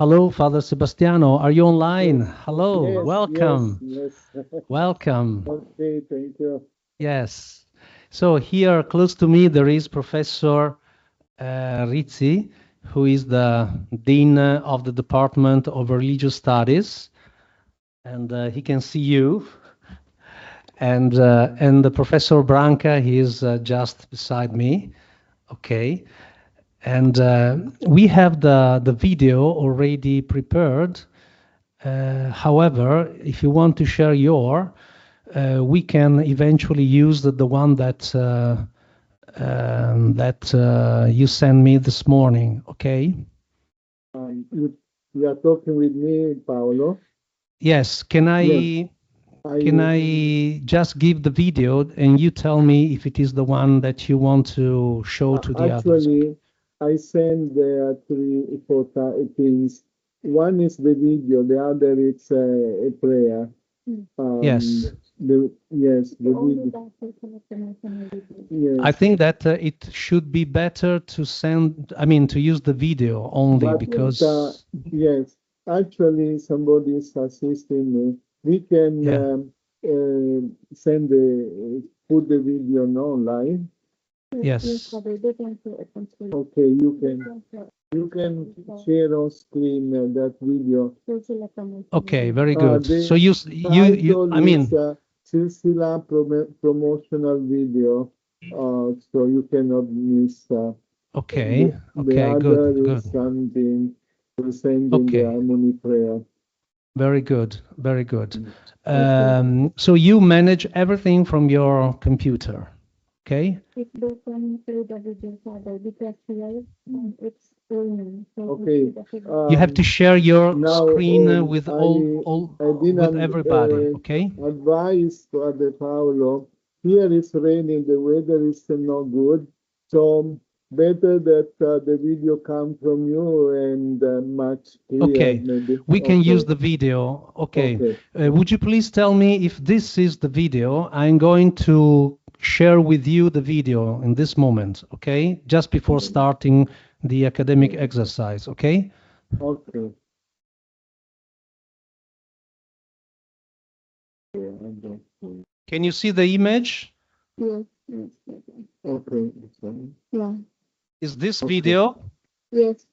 Hello, Father Sebastiano. Are you online? Hello, Yes, welcome. yes. Welcome. Okay, thank you. Yes. So here close to me there is Professor Rizzi, who is the Dean of the Department of Religious Studies, and he can see you. And the Professor Branca, he is just beside me. Okay. And we have the video already prepared. However, if you want to share your, we can eventually use the one that you sent me this morning. Okay. You are talking with me, Paolo. Yes. Can I just give the video and you tell me if it is the one that you want to show to the others? Actually, I send three things. One is the video, the other is a prayer. Yes. The video. Yes. I think that it should be better to to use the video only because yes, actually somebody is assisting me. We can put the video online. Yes. Okay, you can share on screen that video. Okay, very good. So Silsillah promotional video, so you cannot miss. Okay, the other good. Is something presenting the harmony prayer. Very good, very good. So you manage everything from your computer, okay? Okay. You have to share your screen with with everybody, okay? Advice for the Paolo. Here is raining, the weather is not good, so better that the video come from you and much clear. Okay, maybe. we can use the video. Okay. Would you please tell me if this is the video? I'm going to share with you the video in this moment, okay? Just before starting the academic exercise, okay? Okay. Can you see the image? Yes. Okay. Yeah. Is this video? Yes.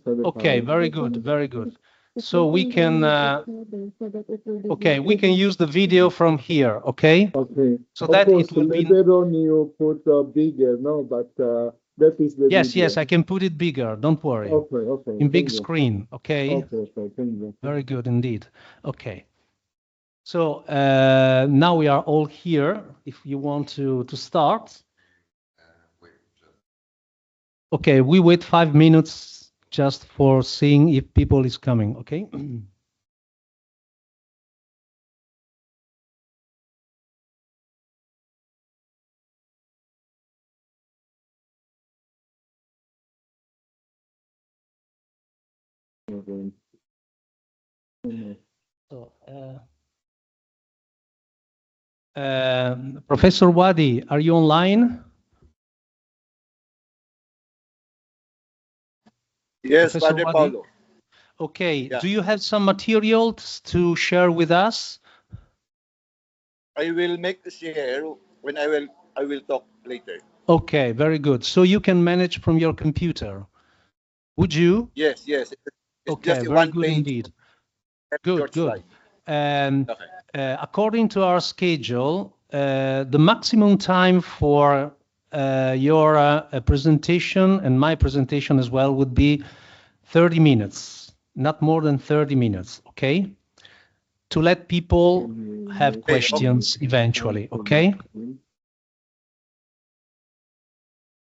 Okay, very good, very good. So we can, okay, we can use the video from here, okay? Okay. So that it will be. Later on you put bigger, no, but that is the Yes, video. yes, I can put it bigger. Don't worry. Okay. In big screen, okay? Okay, thank you. Very good indeed. Okay. So now we are all here. If you want to start. Okay, we wait 5 minutes just for seeing if people is coming, okay? So, Professor Wadi, are you online? Yes, Professor Padre Wadi? Paolo. Okay, Yeah. do you have some materials to share with us? I will make the share when I will talk later. Okay, very good. So you can manage from your computer. Would you? Yes. It's okay, just very one good page. indeed. Good. Okay. According to our schedule, the maximum time for your presentation and my presentation as well would be 30 minutes, not more than 30 minutes, okay? To let people have questions eventually, okay?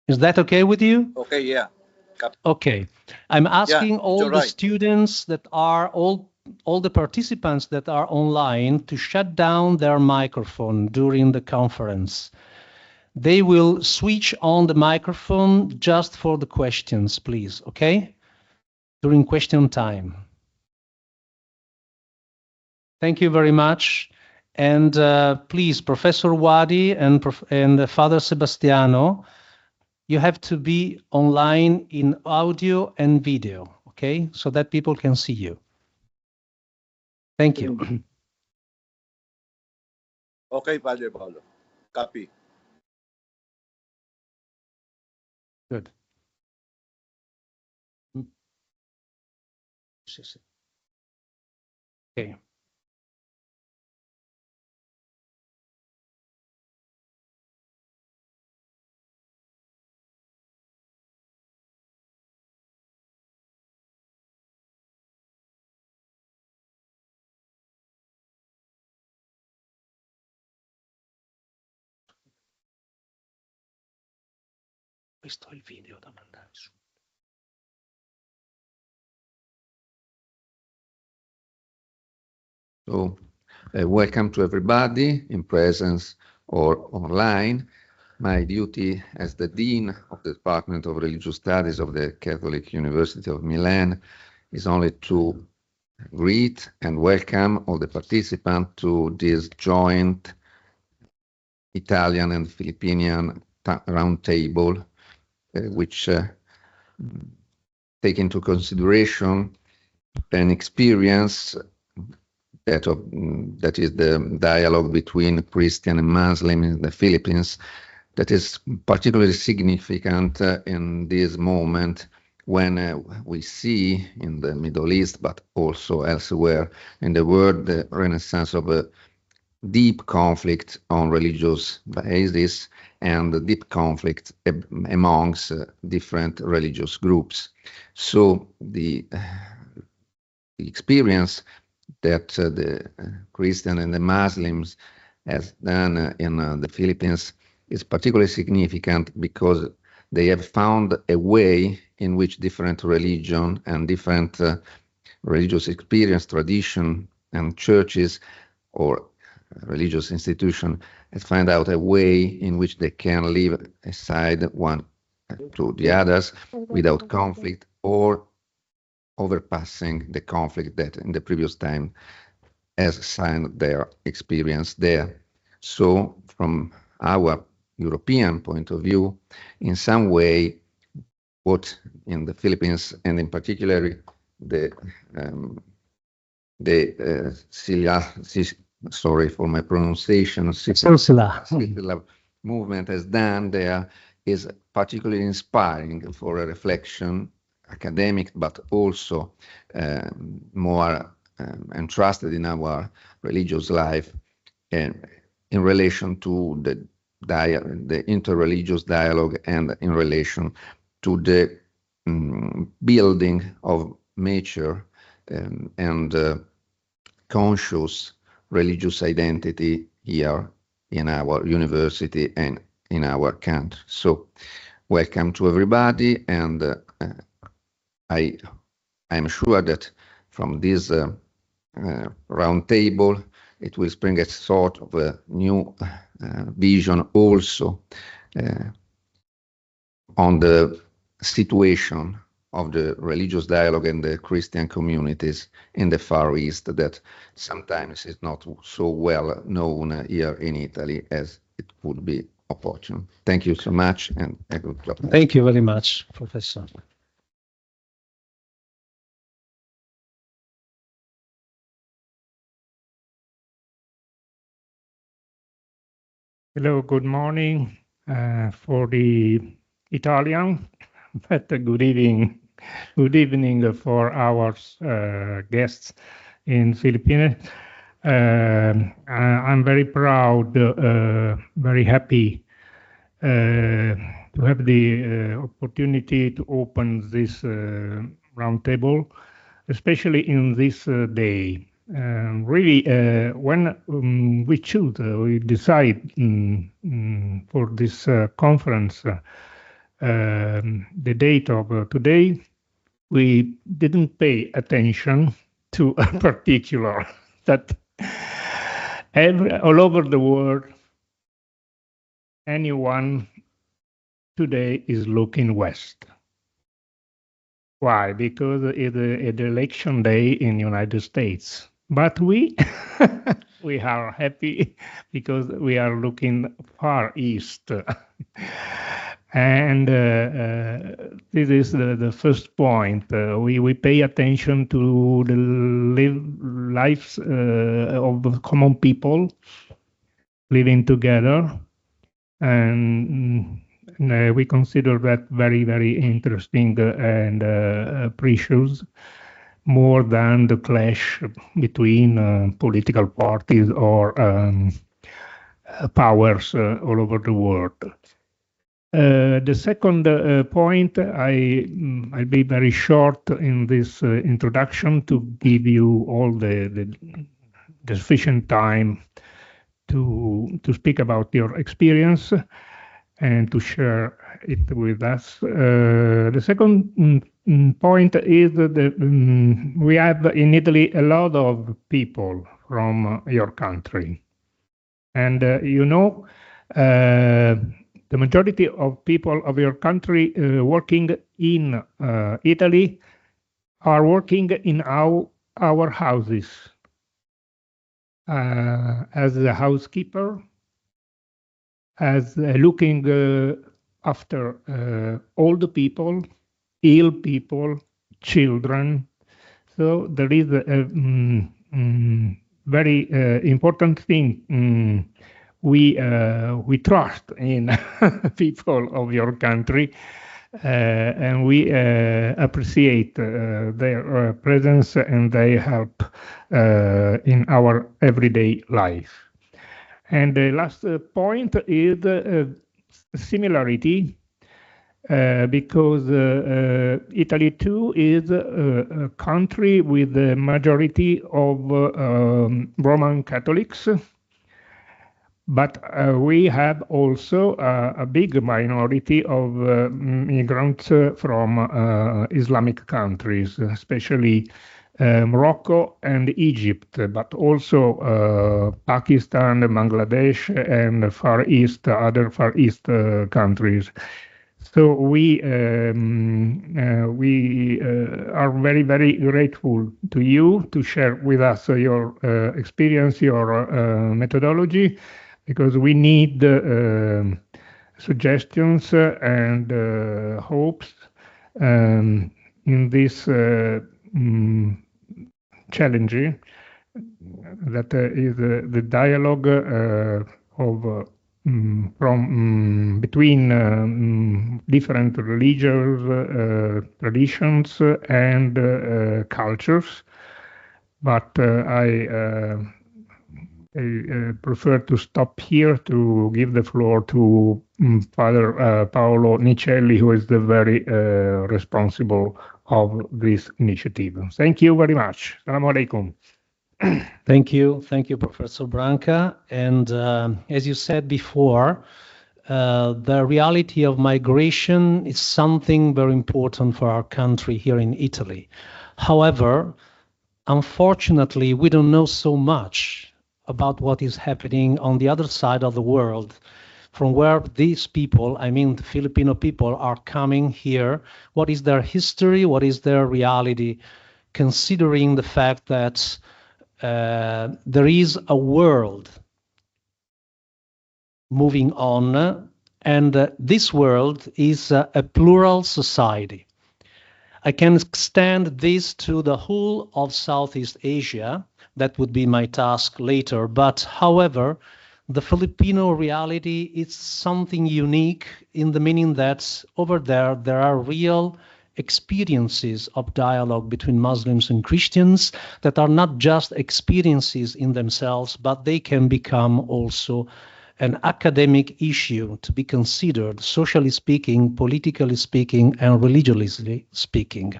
Is that okay with you? Okay, yeah. Okay. I'm asking all the right. students that are all the participants that are online to shut down their microphone during the conference. They will switch on the microphone just for the questions, please, okay? During question time. Thank you very much. And please, Professor Wadi and Father Sebastiano, you have to be online in audio and video, okay? So that people can see you. Thank you. Okay, Padre Paolo. Copy. Good. Okay. Questo è il video da mandare su. So, welcome to everybody in presence or online. My duty as the Dean of the Department of Religious Studies of the Catholic University of Milan is only to greet and welcome all the participants to this joint Italian and Filipinian roundtable, which take into consideration an experience that is the dialogue between Christian and Muslim in the Philippines, that is particularly significant in this moment when we see in the Middle East, but also elsewhere in the world, the renaissance of a deep conflict on religious basis and the deep conflict amongst different religious groups. So the experience that the Christian and the Muslims has done in the Philippines is particularly significant because they have found a way in which different religion and different religious experience, tradition, and churches or religious institution has found out a way in which they can live aside one to the others without conflict or overpassing the conflict that in the previous time has signed their experience there. So from our European point of view, in some way, what in the Philippines and in particular the sorry for my pronunciation, Silsillah movement has done there is particularly inspiring for a reflection, academic, but also more entrusted in our religious life and in relation to the interreligious dialogue and in relation to the building of mature and conscious religious identity here in our university and in our country. So welcome to everybody, and I am sure that from this round table it will spring a sort of a new vision also on the situation of the religious dialogue and the Christian communities in the Far East that sometimes is not so well known here in Italy as it would be opportune. Thank you so much, and a good job. Thank you very much, Professor. Hello, good morning for the Italian, but good evening for our guests in Philippines. I'm very proud, very happy to have the opportunity to open this roundtable, especially in this day. Really, when we decide for this conference, the date of today, we didn't pay attention to a particular that all over the world, anyone today is looking west. Why? Because it's an election day in the United States. But we are happy because we are looking far east. And this is the first point. We pay attention to the lives of common people living together, and we consider that very, very interesting and precious, more than the clash between political parties or powers all over the world. The second point, I'll be very short in this introduction to give you all the sufficient time to speak about your experience and to share it with us. The second point is that we have in Italy a lot of people from your country. And the majority of people of your country working in Italy are working in our houses as a housekeeper, as looking after old people, ill people, children. So there is a very important thing. We trust in people of your country, and we appreciate their presence and their help in our everyday life. And the last point is similarity, because Italy too is a country with the majority of Roman Catholics. But we have also a big minority of migrants from Islamic countries, especially Morocco and Egypt, but also Pakistan, Bangladesh, and other Far East countries. So we are very, very grateful to you to share with us your experience, your methodology, because we need suggestions and hopes in this challenging that is the dialogue of from between different religious traditions and cultures, but I prefer to stop here to give the floor to Father Paolo Nicelli, who is the very responsible of this initiative. Thank you very much. Assalamu alaikum. Thank you, Professor Branca. And as you said before, the reality of migration is something very important for our country here in Italy. However, unfortunately, we don't know so much about what is happening on the other side of the world, from where these people, I mean the Filipino people, are coming here. What is their history? What is their reality? Considering the fact that there is a world moving on, and this world is a plural society. I can extend this to the whole of Southeast Asia. That would be my task later. But however, the Filipino reality is something unique in the meaning that over there are real experiences of dialogue between Muslims and Christians that are not just experiences in themselves, but they can become also an academic issue to be considered, socially speaking, politically speaking, and religiously speaking.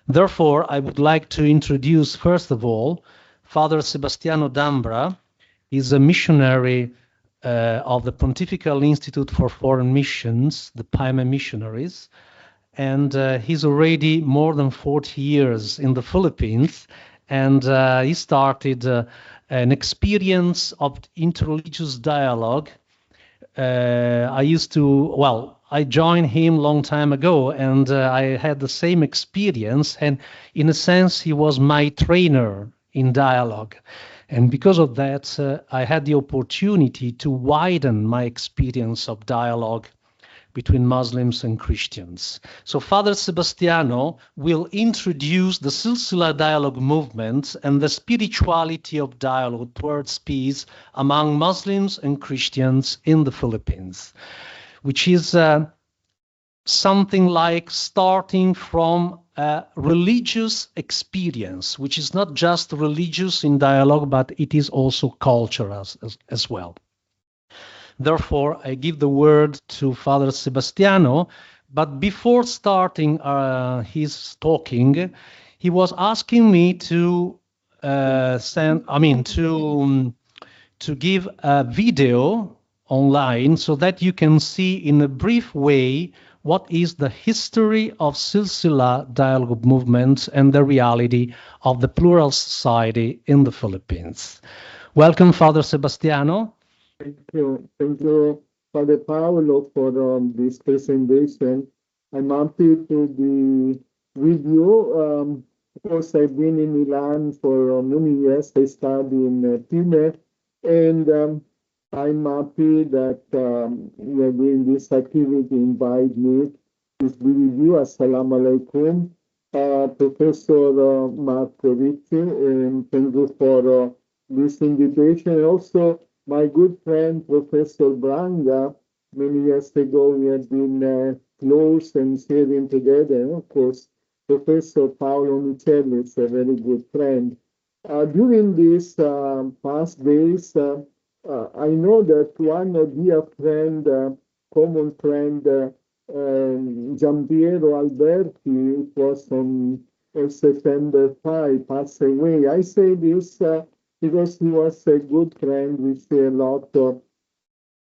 Therefore, I would like to introduce, first of all, Father Sebastiano D'Ambra. He's a missionary of the Pontifical Institute for Foreign Missions, the PIME missionaries, and he's already more than 40 years in the Philippines, and he started an experience of interreligious dialogue. I joined him a long time ago, and I had the same experience, and in a sense he was my trainer in dialogue. And because of that, I had the opportunity to widen my experience of dialogue between Muslims and Christians. So Father Sebastiano will introduce the Silsillah dialogue movement and the spirituality of dialogue towards peace among Muslims and Christians in the Philippines, which is something like starting from a religious experience, which is not just religious in dialogue, but it is also cultural as well. Therefore, I give the word to Father Sebastiano, but before starting his talking, he was asking me to give a video online so that you can see in a brief way what is the history of Silsillah dialogue movements and the reality of the plural society in the Philippines. Welcome, Father Sebastiano. Thank you, Father Paolo, for this presentation. I'm happy to be with you. Of course, I've been in Milan for many years. I studied in PIME, and I'm happy that you are doing this activity. Invite me to be with you. Assalamu alaikum, Professor Marco Rizzi, and thank you for this invitation. Also, my good friend, Professor Branca, many years ago we had been close and sharing together. And of course, Professor Paolo Nicelli is a very good friend. During these past days, I know that one dear friend, common friend, Giampiero Alberti, it was on September 5, passed away. I say this because he was a good friend. We say a lot of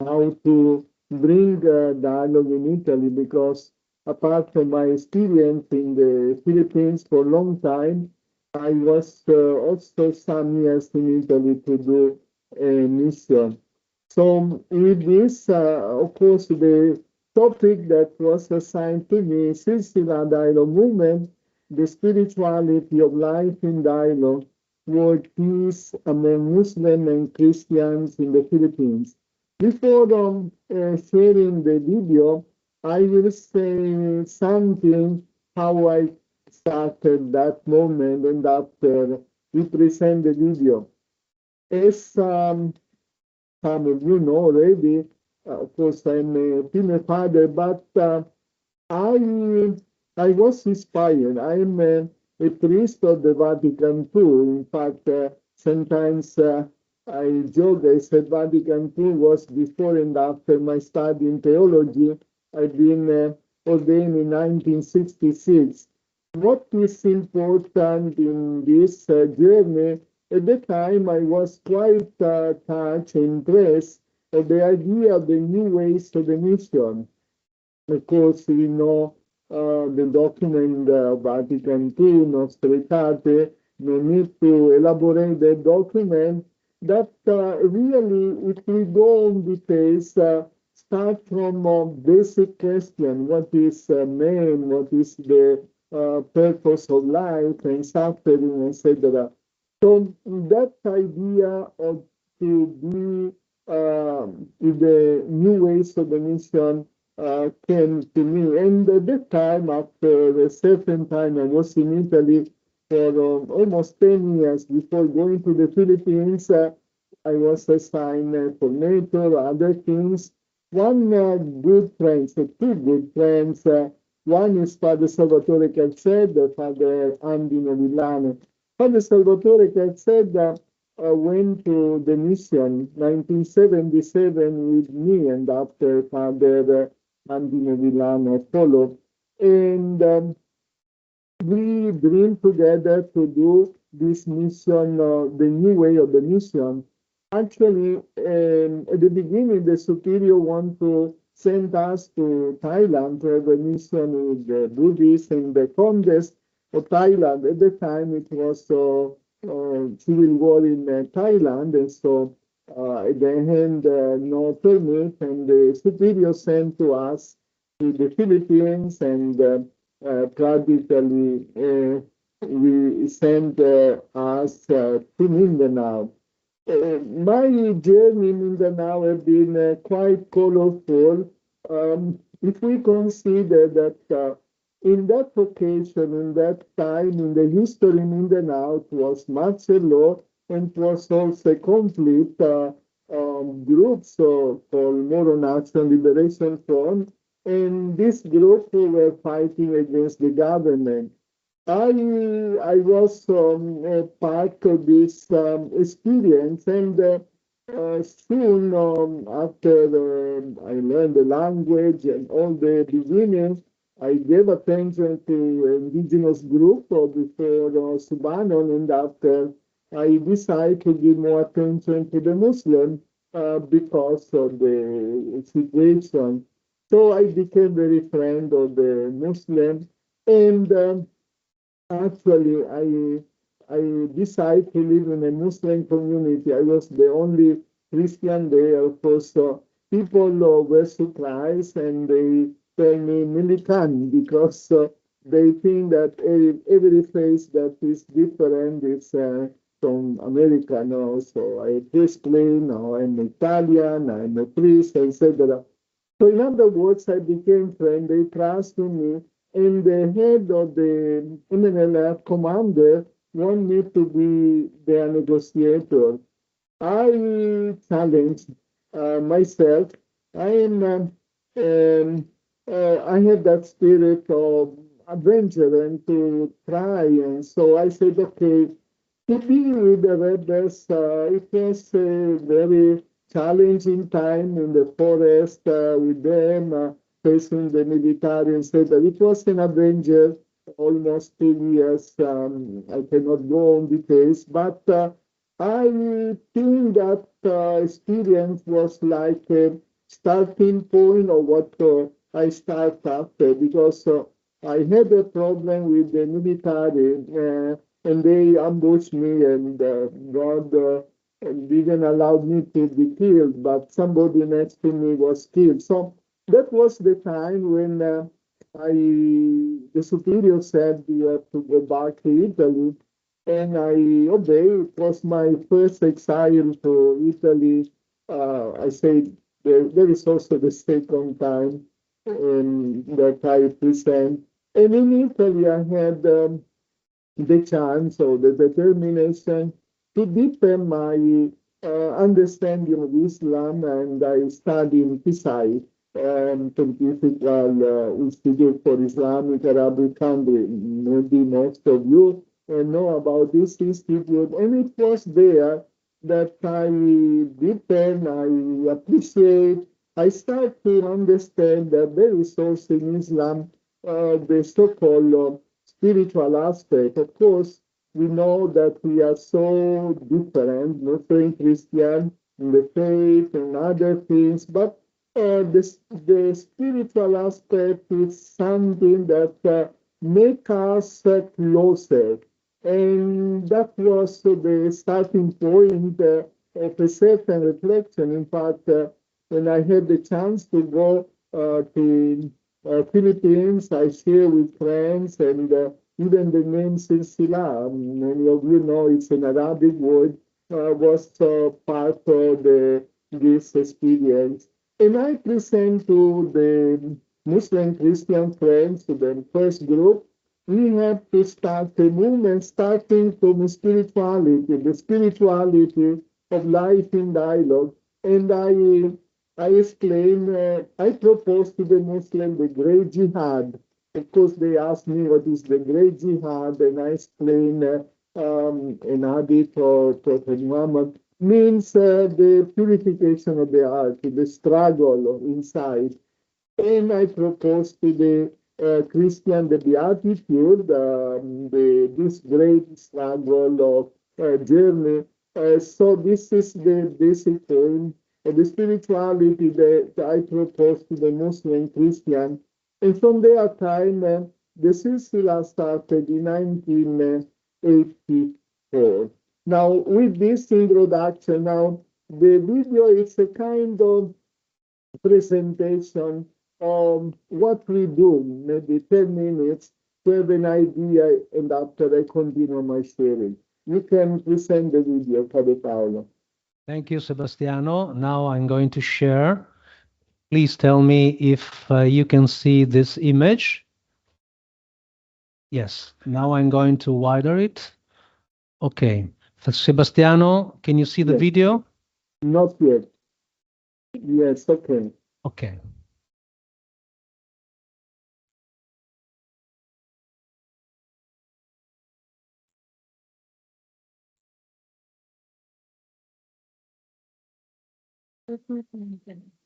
how to bring dialogue in Italy, because apart from my experience in the Philippines for a long time, I was also some years in Italy to do a mission. So with this, of course, the topic that was assigned to me, Silsillah dialogue movement, the spirituality of life in dialogue, world peace among Muslims and Christians in the Philippines. Before sharing the video, I will say something how I started that moment, and after we present the video. As some of you know already, of course, I'm a female father, but I was inspired. I am a priest of the Vatican II. In fact, sometimes I joke, I said Vatican II was before and after my study in theology. I've been ordained in 1966. What is important in this journey, at the time I was quite touched and impressed of the idea of the new ways of the mission. Of course, we know the document Vatican II, Nostra Aetate, no need to elaborate the document, that really, if we go on details, start from a basic question: what is man, what is the purpose of life and suffering, etc. So that idea of to be with the new ways of the mission came to me. And at that time, after a certain time, I was in Italy for almost 10 years before going to the Philippines. I was assigned for NATO, other things. One good friend, so two good friends. One is Father Salvatore Calzed, Father Andino Villano. Father Salvatore Calzed went to the mission 1977 with me, and after Father Andino Villano followed. And we dreamed together to do this mission, the new way of the mission. Actually, at the beginning, the Superior wanted to send us to Thailand to have a mission with the Buddhists and the Congress of Thailand. At the time, it was civil war in Thailand, and so at the end, no permit, and the Superior sent to us to the Philippines, and practically we sent us to Mindanao. My journey in Mindanao has been quite colorful. if we consider that in that occasion, in that time, in the history in Mindanao, it was martial law and it was also a complete group called Moro National Liberation Front. And this group were fighting against the government. I was a part of this experience, and soon after I learned the language and all the beginnings, I gave attention to indigenous group before Subanon, and after I decided to give more attention to the Muslim because of the situation. So I became very friend of the Muslim, and actually, I decided to live in a Muslim community. I was the only Christian there. Of course, people were surprised and they tell me militant because they think that every face that is different is from America. No, so I explain. Now I'm Italian. I'm a priest, etc. So in other words, I became friend. They trusted me, and the head of the MNLF commander wanted me to be their negotiator. I challenged myself. I am, I have that spirit of adventure and to try, and so I said, okay, to be with the rebels, it was a very challenging time in the forest with them, facing the military, etc. It was an adventure, almost 2 years. I cannot go on details, but I think that experience was like a starting point of what I start after, because I had a problem with the military. And they ambushed me, and God didn't allow me to be killed, but somebody next to me was killed. So that was the time when the superior said you have to go back to Italy, and I obeyed. It was my first exile to Italy. I say there is also the second time that I present. And in Italy, I had the chance or the determination to deepen my understanding of Islam, and I studied in PISAI, Pontifical Institute for Islamic Arabic Country. Maybe most of you know about this institute, and it was there that I deepen, I appreciate, I start to understand that there is also in Islam the so-called spiritual aspect. Of course, we know that we are so different, Muslim, Christian, in the faith and other things, but the spiritual aspect is something that makes us closer. And that was the starting point of a certain reflection. In fact, when I had the chance to go to Philippines, I share with friends, and even the name Silsillah, many of you know it's an Arabic word, was part of this experience. And I present to the Muslim Christian friends, to the first group, we have to start a movement starting from spirituality, the spirituality of life in dialogue. And I explain, I propose to the Muslim the great jihad. Of course, they ask me what is the great jihad, and I explain an hadith of Prophet Muhammad means the purification of the heart, the struggle inside. And I propose to the Christian the beatitude, this great struggle of journey. So this is the basic point of the spirituality that I propose to the Muslim Christian. And from their time, the Silsillah started in 1984. Now, with this introduction, now the video is a kind of presentation of what we do, maybe 10 minutes to have an idea, and after I continue my sharing. You can present the video, Padre Paolo. Thank you, Sebastiano. Now I'm going to share Please tell me if you can see this image. Yes, now I'm going to widen it. Okay. Sebastiano, can you see the Yes. video? Not yet. Yes, okay. Okay.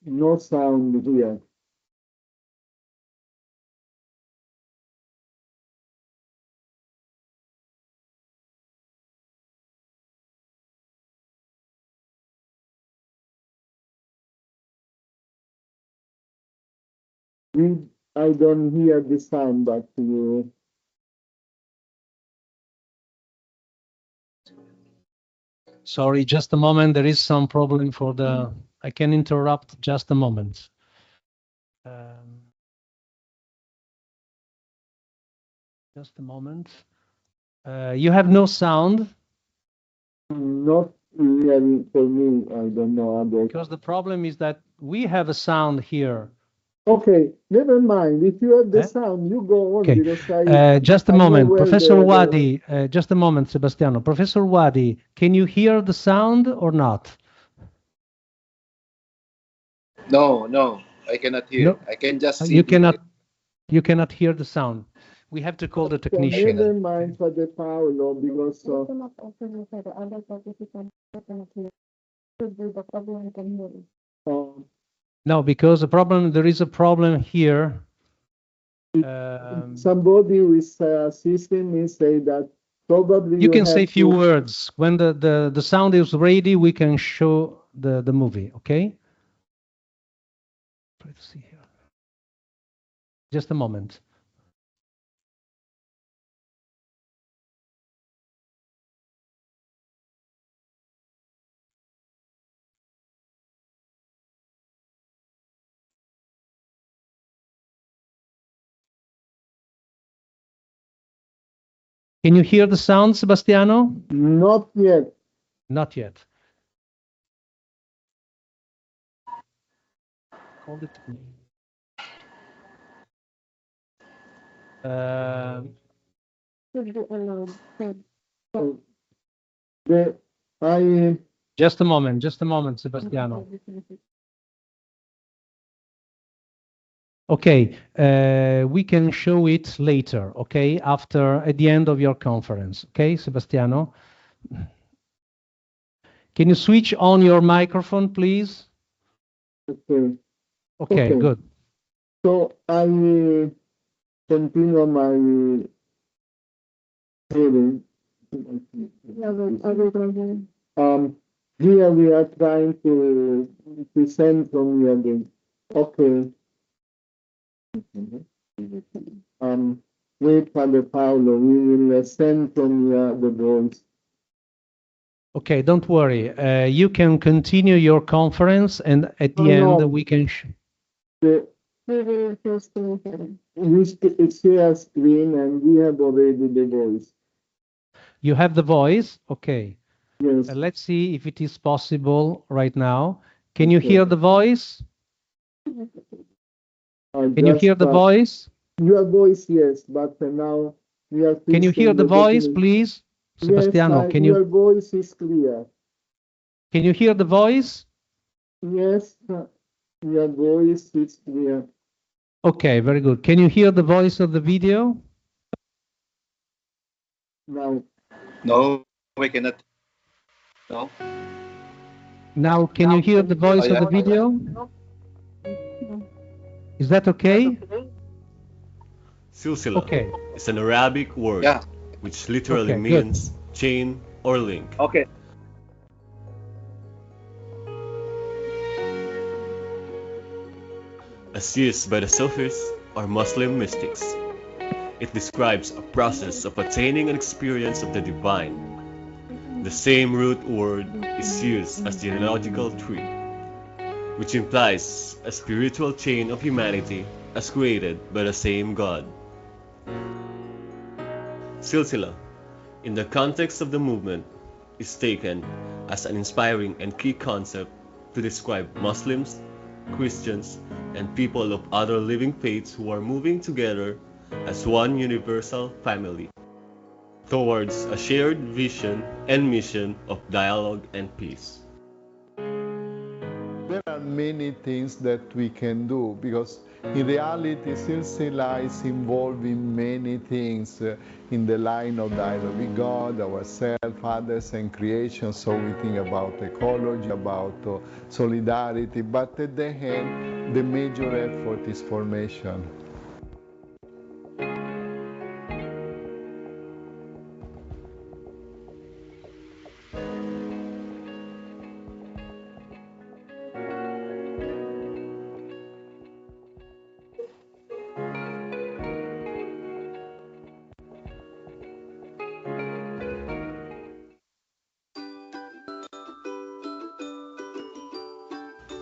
No sound here. I don't hear the sound, but you. Sorry, just a moment. There is some problem for the. I can interrupt just a moment. Just a moment. You have no sound? Not really for me. I don't know about. Because the problem is that we have a sound here. Okay, never mind. If you have the Eh? sound, you go on Okay. because Just a I know moment, well Professor Wadi. Just a moment, Sebastiano. Professor Wadi, can you hear the sound or not? No, I cannot hear. No. I can just see. You cannot. You cannot hear the sound. We have to call the So technician. never mind for the Paolo because No, because the problem. There is a problem here. somebody who is assisting me say that probably You can have say a few to- words. When the sound is ready, we can show the movie, okay? Let's see here. Just a moment. Can you hear the sound, Sebastiano? Not yet. Not yet. Hold it. Just a moment, Sebastiano. Okay, we can show it later, okay, at the end of your conference, okay, Sebastiano? Can you switch on your microphone, please? Okay. Okay, good. So I continue my hearing. Here we are trying to present from you again. Okay. Wait, Father Paolo, we will send from the voice. Okay, don't worry. You can continue your conference, and at the end we can. We share screen, and we have already the voice. You have the voice, okay. Yes. Let's see if it is possible right now. Can you hear the voice? Can you hear the voice? Your voice, yes, but now we are. Can you hear the voice, please, Sebastiano? Yes, can your voice is clear. Can you hear the voice? Yes, your voice is clear. Okay, very good. Can you hear the voice of the video? No, we cannot. No. Now, can you hear the voice of the video? Is that okay? Silsillah is an Arabic word which literally means chain or link. Okay. As used by the Sufis or Muslim mystics, it describes a process of attaining an experience of the divine. The same root word is used as the genealogical tree, which implies a spiritual chain of humanity as created by the same God. Silsillah, in the context of the movement, is taken as an inspiring and key concept to describe Muslims Christians, and people of other living faiths who are moving together as one universal family towards a shared vision and mission of dialogue and peace. There are many things that we can do because in reality Silsillah is involved in many things in the line of dialogue with God, ourselves, others and creation. So we think about ecology, about solidarity, but at the end the major effort is formation.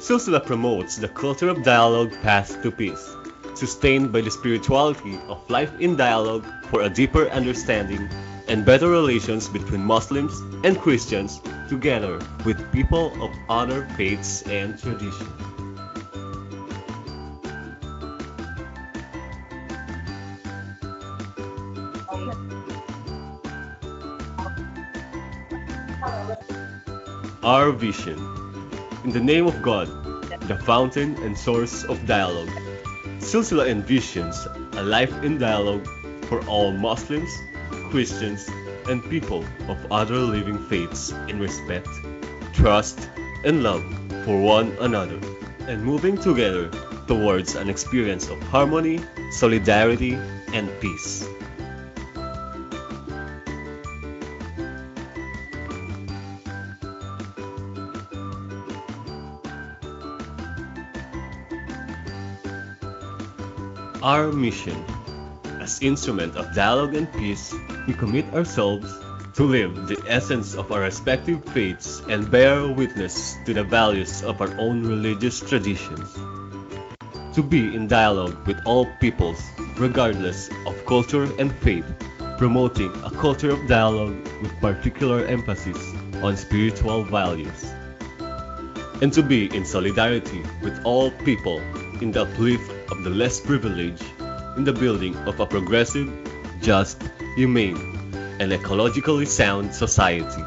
Silsillah promotes the culture of dialogue path to peace, sustained by the spirituality of life in dialogue for a deeper understanding and better relations between Muslims and Christians together with people of other faiths and traditions. Our vision. In the name of God, the fountain and source of dialogue, Silsillah envisions a life in dialogue for all Muslims, Christians, and people of other living faiths in respect, trust, and love for one another, and moving together towards an experience of harmony, solidarity, and peace. Our mission. As instrument of dialogue and peace, we commit ourselves to live the essence of our respective faiths and bear witness to the values of our own religious traditions. To be in dialogue with all peoples, regardless of culture and faith, promoting a culture of dialogue with particular emphasis on spiritual values. And to be in solidarity with all people in the uplift of the less privileged, in the building of a progressive, just, humane, and ecologically sound society.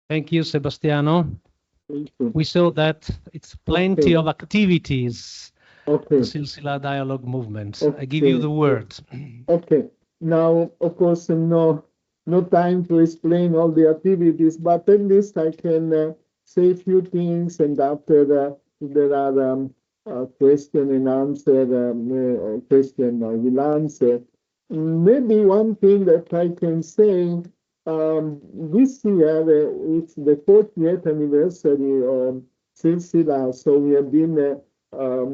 Thank you, Sebastiano. Thank you. We saw that it's plenty of activities, Okay. the Silsillah dialogue movement. Okay. I give you the word. Okay. Now, of course, no time to explain all the activities, but at least I can say a few things, and after if there are question and answer, question I will answer. Maybe one thing that I can say, this year it's the 40th anniversary of Silsillah, so we have been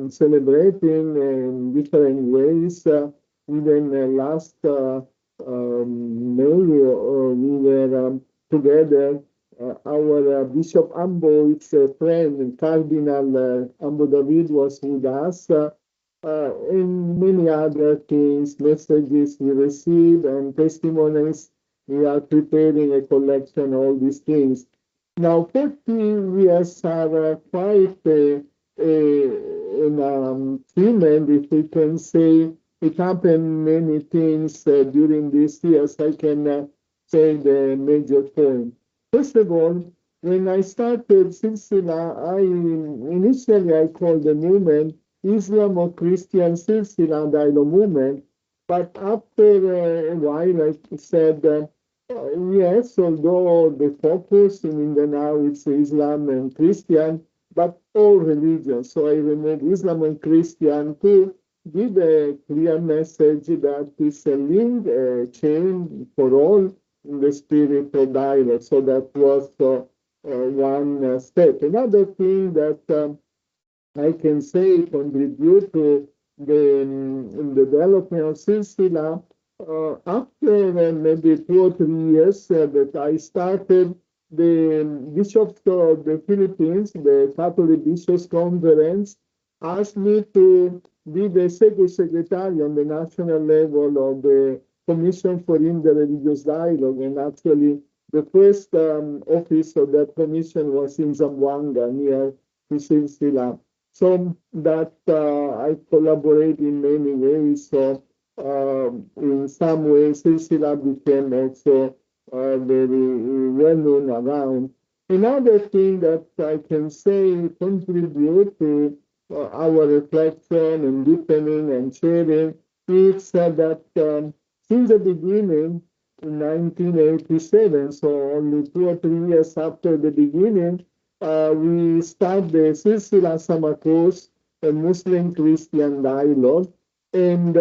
celebrating in different ways. Even last May, we were together. Our Bishop Ambo, its friend, Cardinal Ambo David, was with us. And many other things, messages we received and testimonies. We are preparing a collection, all these things. Now, 40 years are quite an achievement, if we can say. It happened many things during these years. I can say the major point. First of all, when I started Silsillah, initially I called the movement Islamo-Christian Silsillah Dialogue Movement, but after a while I said, yes, although the focus in Mindanao is Islam and Christian, but all religions. So I removed Islam and Christian to give a clear message that is a link, a chain for all in the spirit of dialogue. So that was one step. Another thing that I can say contribute to the development of Silsillah. After maybe 2 or 3 years that I started, the bishops of the Philippines, the Catholic Bishops Conference, asked me to be the secretary on the national level of the Commission for Interreligious Dialogue. And actually, the first office of that commission was in Zamboanga, near Silsillah. So that I collaborate in many ways. So in some ways, Silsillah became also very well known around. Another thing that I can say contribute to our reflection and deepening and sharing is that since the beginning in 1987, so only 2 or 3 years after the beginning, we start the Silsillah Summer Course, a Muslim-Christian dialogue. And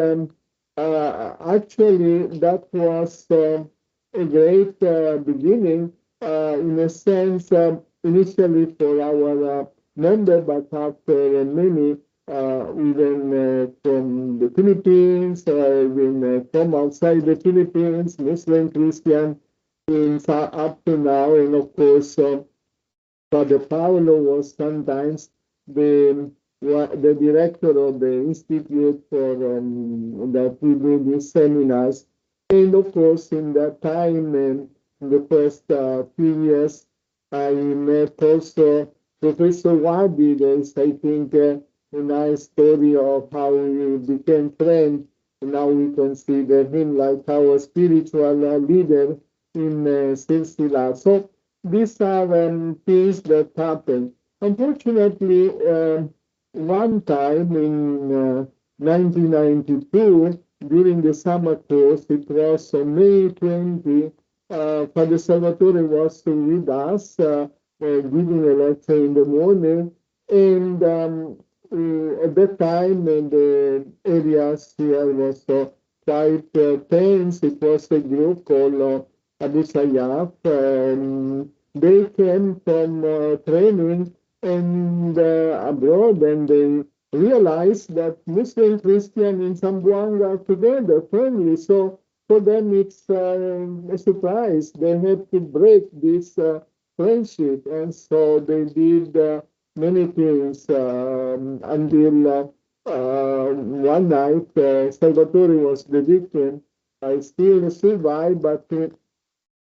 actually, that was a great beginning, in a sense, initially for our member, but after many, even from the Philippines, even from outside the Philippines, Muslim, Christian, up to now. And of course, Father Paolo was sometimes the director of the institute for that we do these seminars. And of course, in that time, in the first few years, I met also Professor Wadi. There's, I think, a nice story of how we became friends. Now we consider him like our spiritual leader in Silsillah. So these are things that happen. Unfortunately, one time in 1992, during the summer course, it was on May 20, Father Salvatore was with us, giving a lecture in the morning. And at that time, the areas here was quite tense. It was a group called Abu Sayyaf. They came from training and abroad, and they realized that Muslim Christian in Zamboanga are together, friendly. So for them, it's a surprise. They had to break this friendship, and so they did many things until one night Salvatore was the victim. I still survived, but in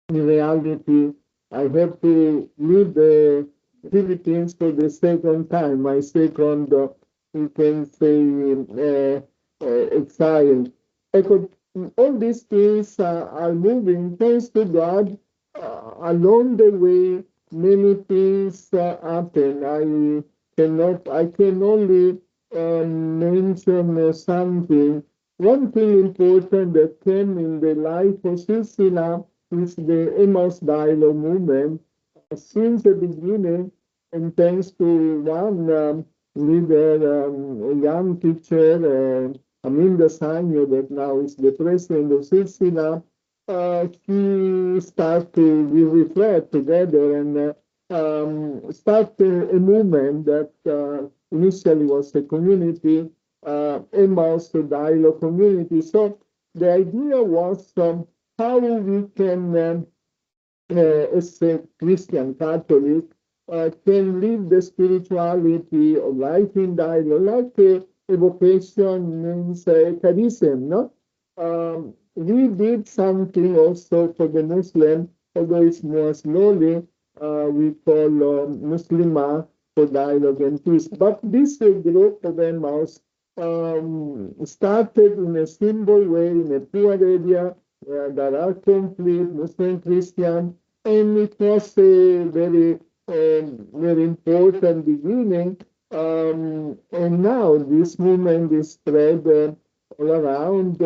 reality, I have to leave the Philippines for the second time, my second, you can say, exile. All these things are moving, thanks to God. Along the way, many things happen. I can only mention something. One thing important that came in the life of Silsillah is the Emmaus Dialogue movement. Since the beginning, and thanks to one leader, a young teacher, Amin Dasagno, that now is the president of Silsillah, he started to we reflect together and start a movement that initially was a community, Emmaus Dialogue community. So the idea was how we can, as a Christian Catholic, can live the spirituality of life in dialogue, like a vocation means charism, no? We did something also for the Muslim, although it's more slowly, we call Muslimah for dialogue and peace. But this group of Emmaus started in a simple way in a poor area where there are conflict, Muslim, Christian, and it was a very important beginning. And now this movement is spread all around.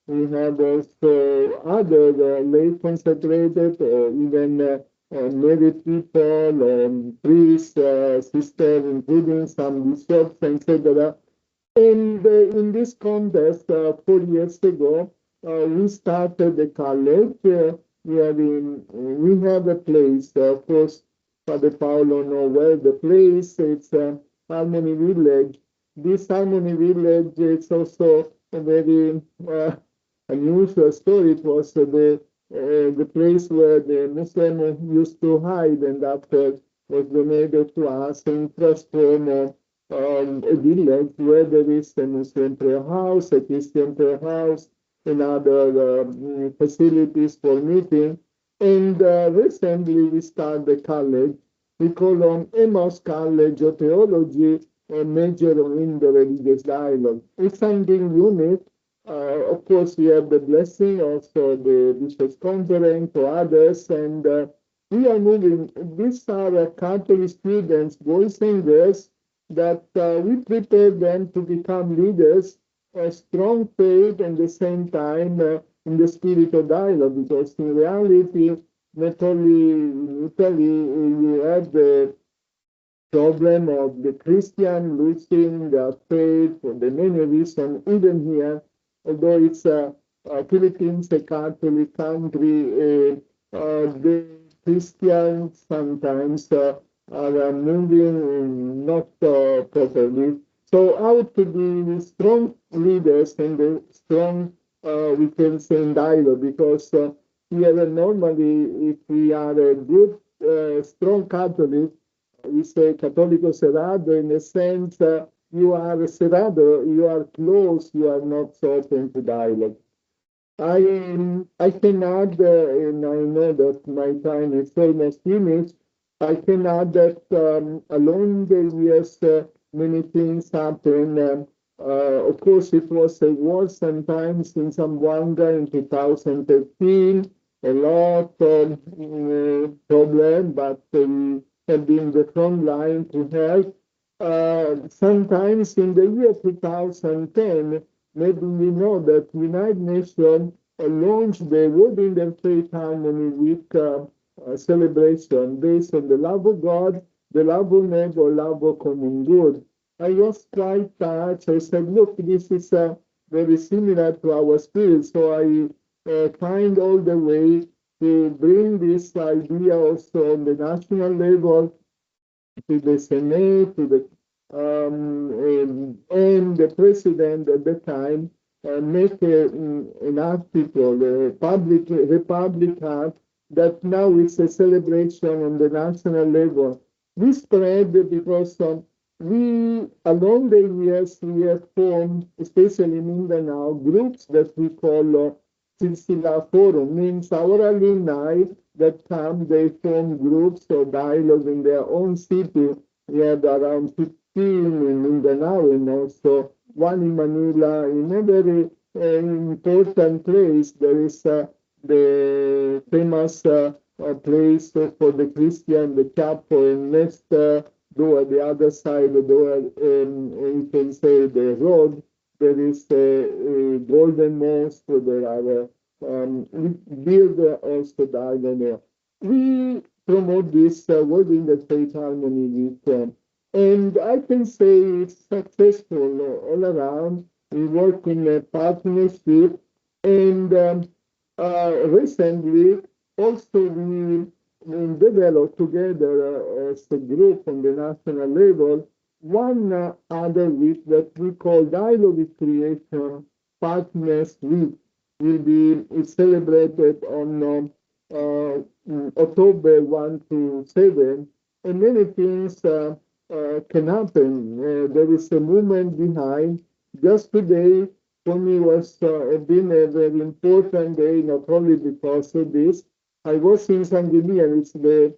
We have also other lay consecrated, even married people, priests, sisters, including some bishops, etc. And in this context, 4 years ago, we started the college. We have a place. Of course, Father Paolo know well the place. It's Harmony Village. This Harmony Village is also a very unusual story. It was the place where the Muslim used to hide, and after was donated to us and transformed a village where there is a Muslim prayer house, a Christian prayer house, and other facilities for meeting. And recently we started the college. We call on Emmaus College of Theology, a major in the religious dialogue. It's something unique. Of course, we have the blessing of the Bishops' Conference for others, and we are moving. These are Catholic students, boys and girls, that we prepare them to become leaders, a strong faith, and at the same time in the spirit of dialogue, because in reality, not only in Italy, you have the problem of the Christian losing their faith for the many reasons, even here, although it's Philippines, a Catholic country, the Christians sometimes are moving not properly. So how to be strong leaders and the strong, we can say, in dialogue, because here normally if we are a good, strong Catholic, we say Cattolico cerrado, in a sense, you are cerrado, you are close, you are not so open to dialogue. I can add, and I know that my time is almost finished, I can add that along the years, many things happen. Of course, it was a war sometimes in Zamboanga in 2013, a lot of problem, but we have been the front line to help. Sometimes in the year 2010, maybe we know that United Nations launched the World Interfaith Harmony Week celebration based on the love of God, the love of neighbor, love of common good. I was quite touched. I said, look, this is very similar to our spirit. So I find all the way to bring this idea also on the national level to the Senate, to the and the president at the time make an article, a Republic Act, that now is a celebration on the national level. We spread because we, along the years, we have formed, especially in Mindanao, groups that we call Silsillah Forum, means our alumni that come, they form groups or dialogue in their own city. We have around 15 in Mindanao and also one in Manila. In a very important place, there is the famous place for the Christian, the chapel, and next door, the other side, the door, you can say the road, there is a golden mosque. There are we build also dialogue there. We promote this word in the faith harmony with them. And I can say it's successful all around. We work in a partnership, and recently also we developed together as a group on the national level one other week that we call Dialogue with Creation Partners Week. Will be celebrated on October 1 to 7, and many things can happen. There is a movement behind. Just today, for me, was been a very important day, not only because of this. I was in Sangili, and it's the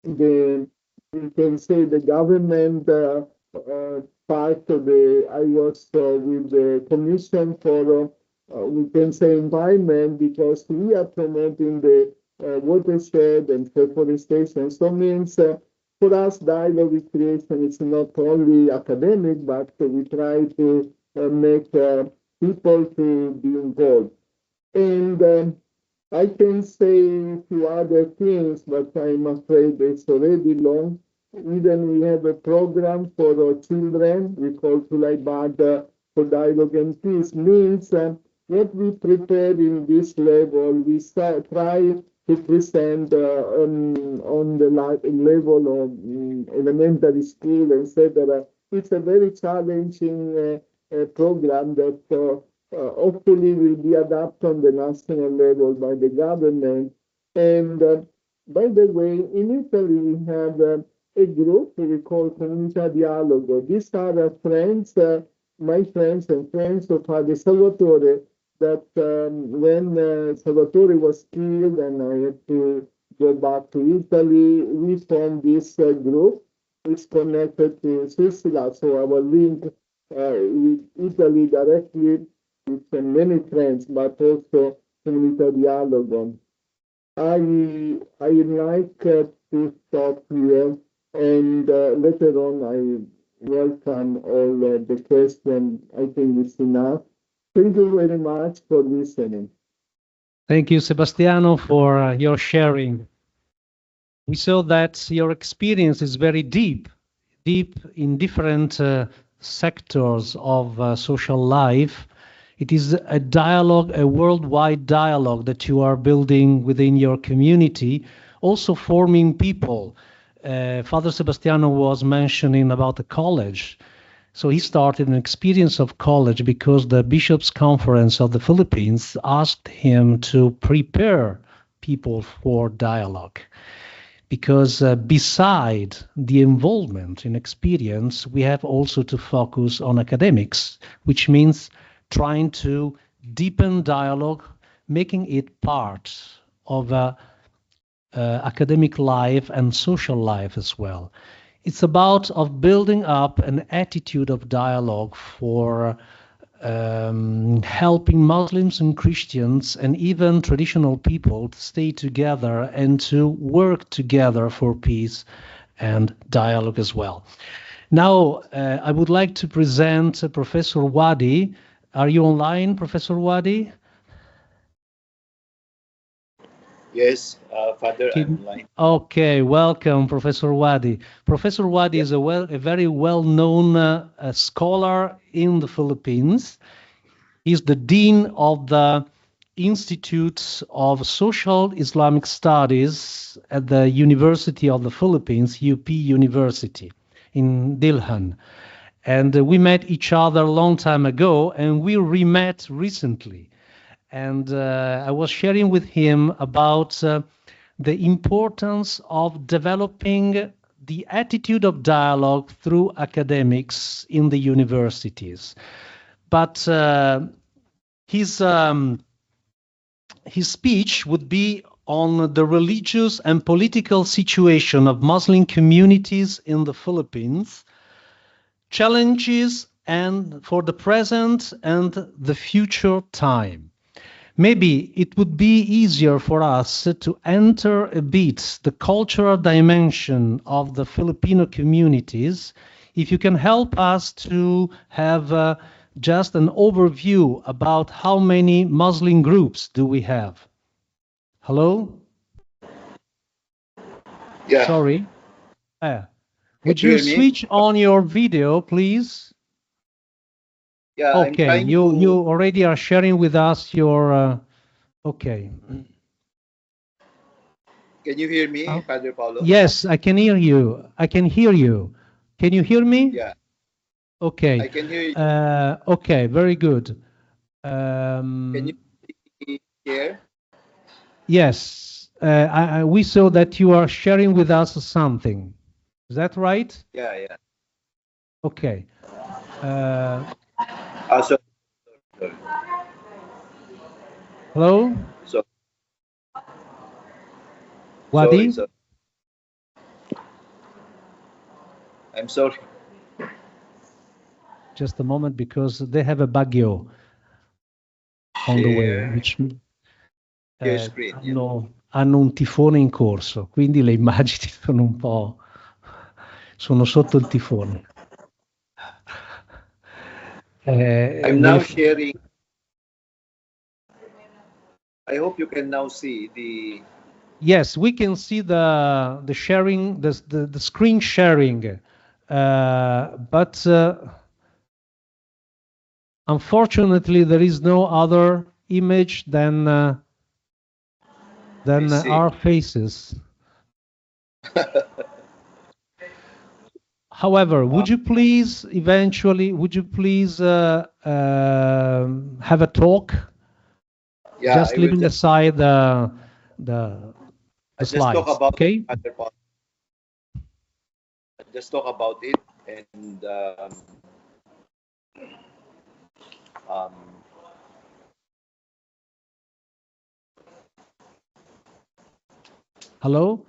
you can say the government part of the. I was with the Commission for we can say environment, because we are promoting the watershed and reforestation. So means for us, dialogue with creation is not only academic, but we try to make people to be involved. And I can say a few other things, but I'm afraid it's already long. Even we have a program for our children, we call Tulaibad for Dialogue and Peace, means what we prepare in this level, we try to present on the level of elementary school, etc. It's a very challenging program that hopefully will be adapted on the national level by the government. And by the way, in Italy we have a group we call Comunità Dialogo. These are friends, my friends and friends of Padre Salvatore, that when Salvatore was killed and I had to go back to Italy, we formed this group which connected to Silsillah. So our link with Italy directly with many friends, but also Comunità Dialogo. I like to stop here, and later on I welcome all the questions. I think it's enough. Thank you very much for listening. Thank you, Sebastiano, for your sharing. We saw that your experience is very deep in different sectors of social life. It is a dialogue, a worldwide dialogue that you are building within your community, also forming people. Father Sebastiano was mentioning about the college. So he started an experience of college because the Bishops' Conference of the Philippines asked him to prepare people for dialogue. Because beside the involvement in experience, we have also to focus on academics, which means trying to deepen dialogue, making it part of academic life and social life as well. It's about of building up an attitude of dialogue for helping Muslims and Christians and even traditional people to stay together and to work together for peace and dialogue as well. Now, I would like to present Professor Wadi. Are you online, Professor Wadi? Yes, Father, I'm online. Okay, welcome, Professor Wadi. Professor Wadi is a very well-known scholar in the Philippines. He's the Dean of the Institute of Social Islamic Studies at the University of the Philippines, UP University in Dilihan. And we met each other a long time ago, and we re-met recently. And I was sharing with him about the importance of developing the attitude of dialogue through academics in the universities. But his speech would be on the religious and political situation of Muslim communities in the Philippines, challenges and for the present and the future time. maybe it would be easier for us to enter a bit the cultural dimension of the Filipino communities if you can help us to have just an overview about how many Muslim groups do we have. Hello? Yeah. Sorry. Would Can you you hear me? switch on your video, please? Yeah, I'm Okay, trying you to. already are sharing with us your. Okay. Can you hear me, Padre Paolo? Yes, I can hear you. I can hear you. Can you hear me? Yeah, Okay. I can hear you. Okay, very good. Can you hear? Yes, we saw that you are sharing with us something. Is that right? Yeah, yeah. Okay. Sorry. Hello? So, Wadi? sorry. I'm sorry. Just a moment, because they have a Baguio on the way, which Screen, hanno un tifone in corso, quindi le immagini sono un po'... sono sotto il tifone. I'm now sharing. I hope you can now see the. Yes, we can see the sharing, the screen sharing, but unfortunately there is no other image than our faces. However, would you please have a talk? Yeah, just leaving aside the slides, talk about okay? Just talk about it and Hello?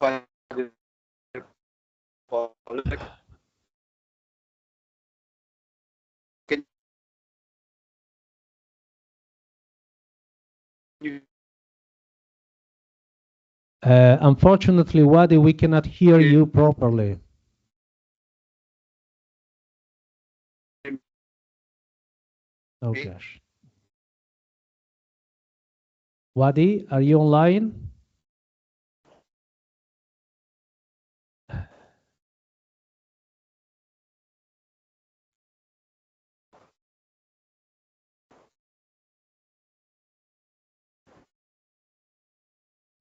Hello. Can you Unfortunately, Wadi, we cannot hear you properly. Oh gosh. Wadi, are you online?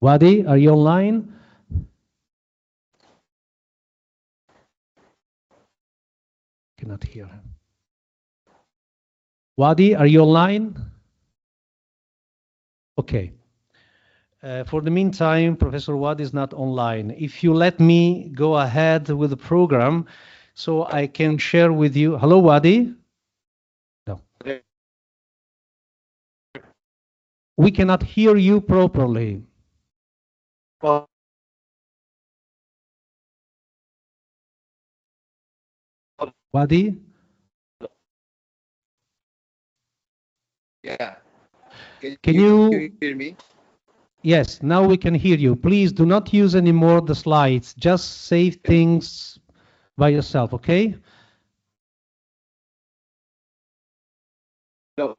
Wadi, are you online? Cannot hear him. Wadi, are you online? Okay. For the meantime, Professor Wadi is not online. If you let me go ahead with the program, so I can share with you. Hello, Wadi? No. We cannot hear you properly. Wadi? Yeah. Can you hear me? Yes, now we can hear you. Please do not use anymore the slides. Just say things by yourself, okay? No.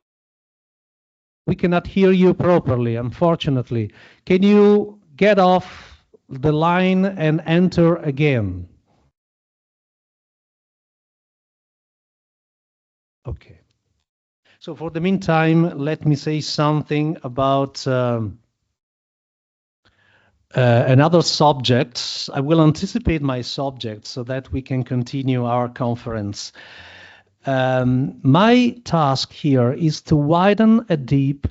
We cannot hear you properly, unfortunately. Can you get off the line and enter again? Okay. So for the meantime, let me say something about another subject. I will anticipate my subject so that we can continue our conference. My task here is to widen a deep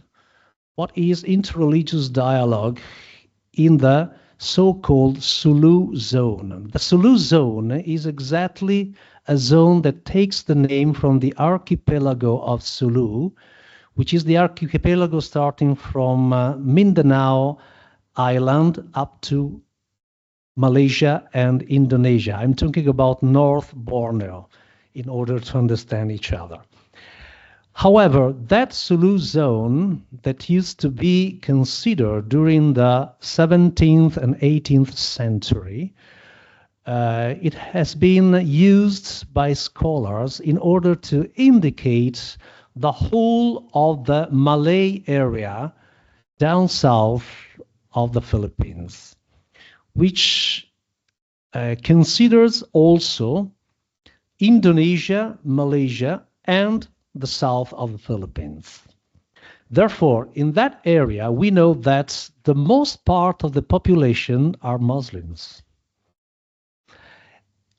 what is interreligious dialogue in the so-called Sulu zone. The Sulu zone is exactly a zone that takes the name from the archipelago of Sulu, which is the archipelago starting from Mindanao Island up to Malaysia and Indonesia. I'm talking about North Borneo. in order to understand each other. However, that Sulu zone that used to be considered during the 17th and 18th century, it has been used by scholars in order to indicate the whole of the Malay area down south of the Philippines, which considers also Indonesia, Malaysia, and the south of the Philippines. Therefore, in that area, we know that the most part of the population are Muslims.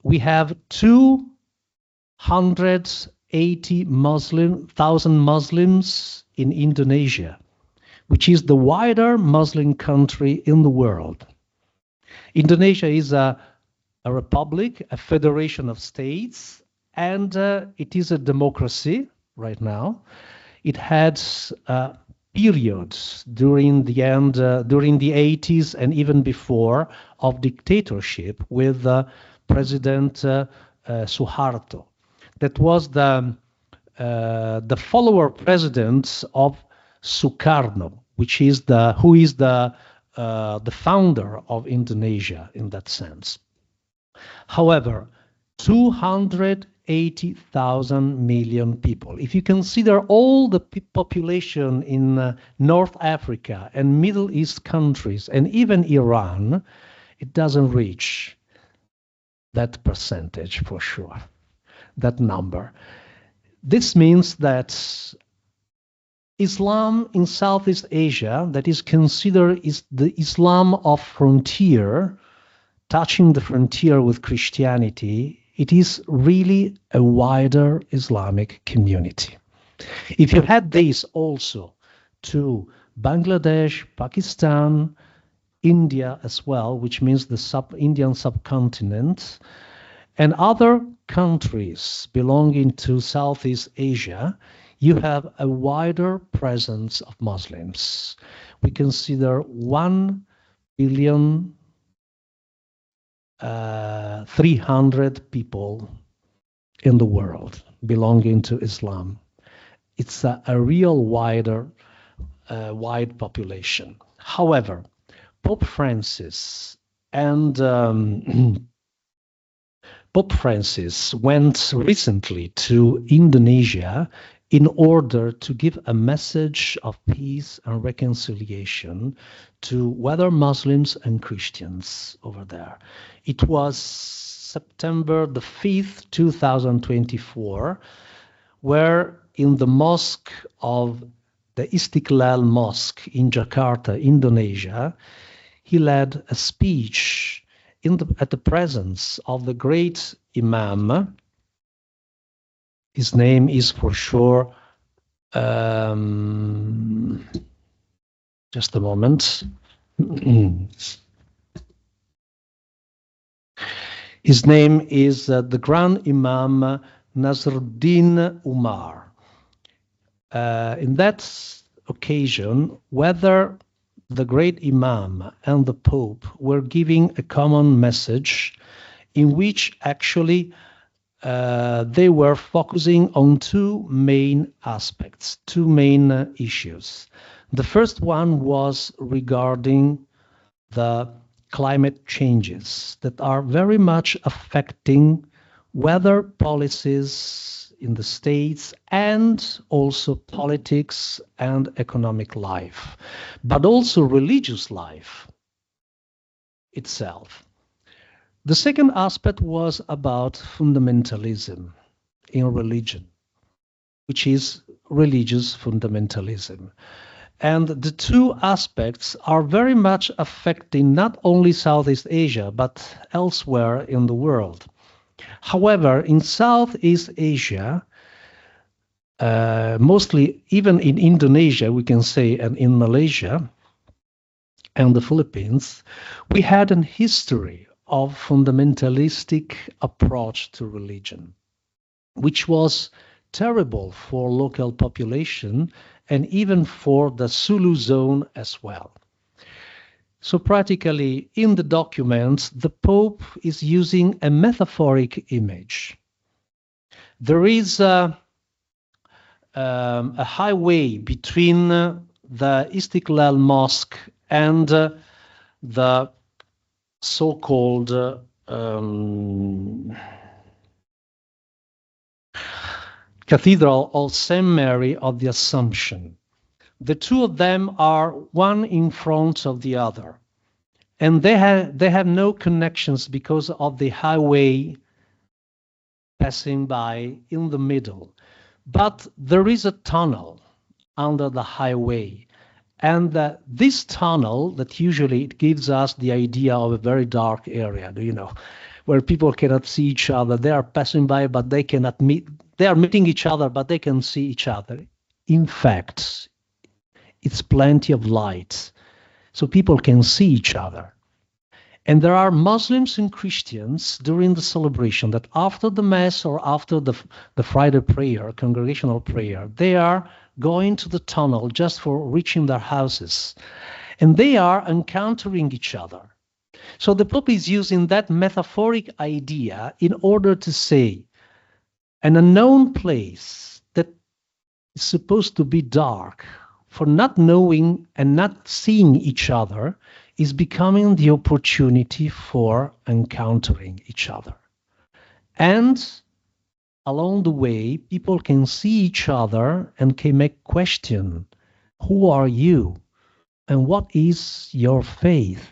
We have 280,000 Muslims in Indonesia, which is the wider Muslim country in the world. Indonesia is a republic, a federation of states, and it is a democracy right now. It had periods during the 80s and even before of dictatorship with President Suharto. That was the follower president of Sukarno, who is the founder of Indonesia in that sense. However, 280,000 million people. If you consider all the population in North Africa and Middle East countries and even Iran, it doesn't reach that percentage for sure, that number. This means that Islam in Southeast Asia, that is considered is the Islam of frontier, touching the frontier with Christianity, it is really a wider Islamic community. If you add this also to Bangladesh, Pakistan, India as well, which means the Indian subcontinent, and other countries belonging to Southeast Asia, you have a wider presence of Muslims. We consider 1,300,000,000 people in the world belonging to Islam. It's a real wide population. However, Pope Francis went recently to Indonesia in order to give a message of peace and reconciliation to whether Muslims and Christians over there. It was September the 5th, 2024, where in the mosque of the Istiqlal Mosque in Jakarta, Indonesia, he led a speech at the presence of the great Imam. His name is for sure, just a moment. His name is the Grand Imam Nasruddin Umar. In that occasion, whether the great Imam and the Pope were giving a common message in which actually they were focusing on two main aspects, two main issues. The first one was regarding the climate changes that are very much affecting weather policies in the states and also politics and economic life, but also religious life itself. The second aspect was about fundamentalism in religion, which is religious fundamentalism. And the two aspects are very much affecting not only Southeast Asia, but elsewhere in the world. However, in Southeast Asia, mostly even in Indonesia, we can say, and in Malaysia and the Philippines, we had a history of fundamentalistic approach to religion, which was terrible for local population and even for the Sulu zone as well. So practically in the documents, the Pope is using a metaphoric image. There is a highway between the Istiklal Mosque and the so-called Cathedral of St. Mary of the Assumption. The two of them are one in front of the other, and they have no connections because of the highway passing by in the middle. But there is a tunnel under the highway, and this tunnel that usually it gives us the idea of a very dark area, where people cannot see each other. They are passing by, but they cannot meet. They are meeting each other, but they can see each other. In fact, it's plenty of light, so people can see each other. And there are Muslims and Christians during the celebration that after the Mass or after the Friday prayer, congregational prayer, they are going to the tunnel just for reaching their houses. And they are encountering each other. So the Pope is using that metaphoric idea in order to say an unknown place that is supposed to be dark, for not knowing and not seeing each other, is becoming the opportunity for encountering each other. And along the way, people can see each other and can make question, who are you? And what is your faith?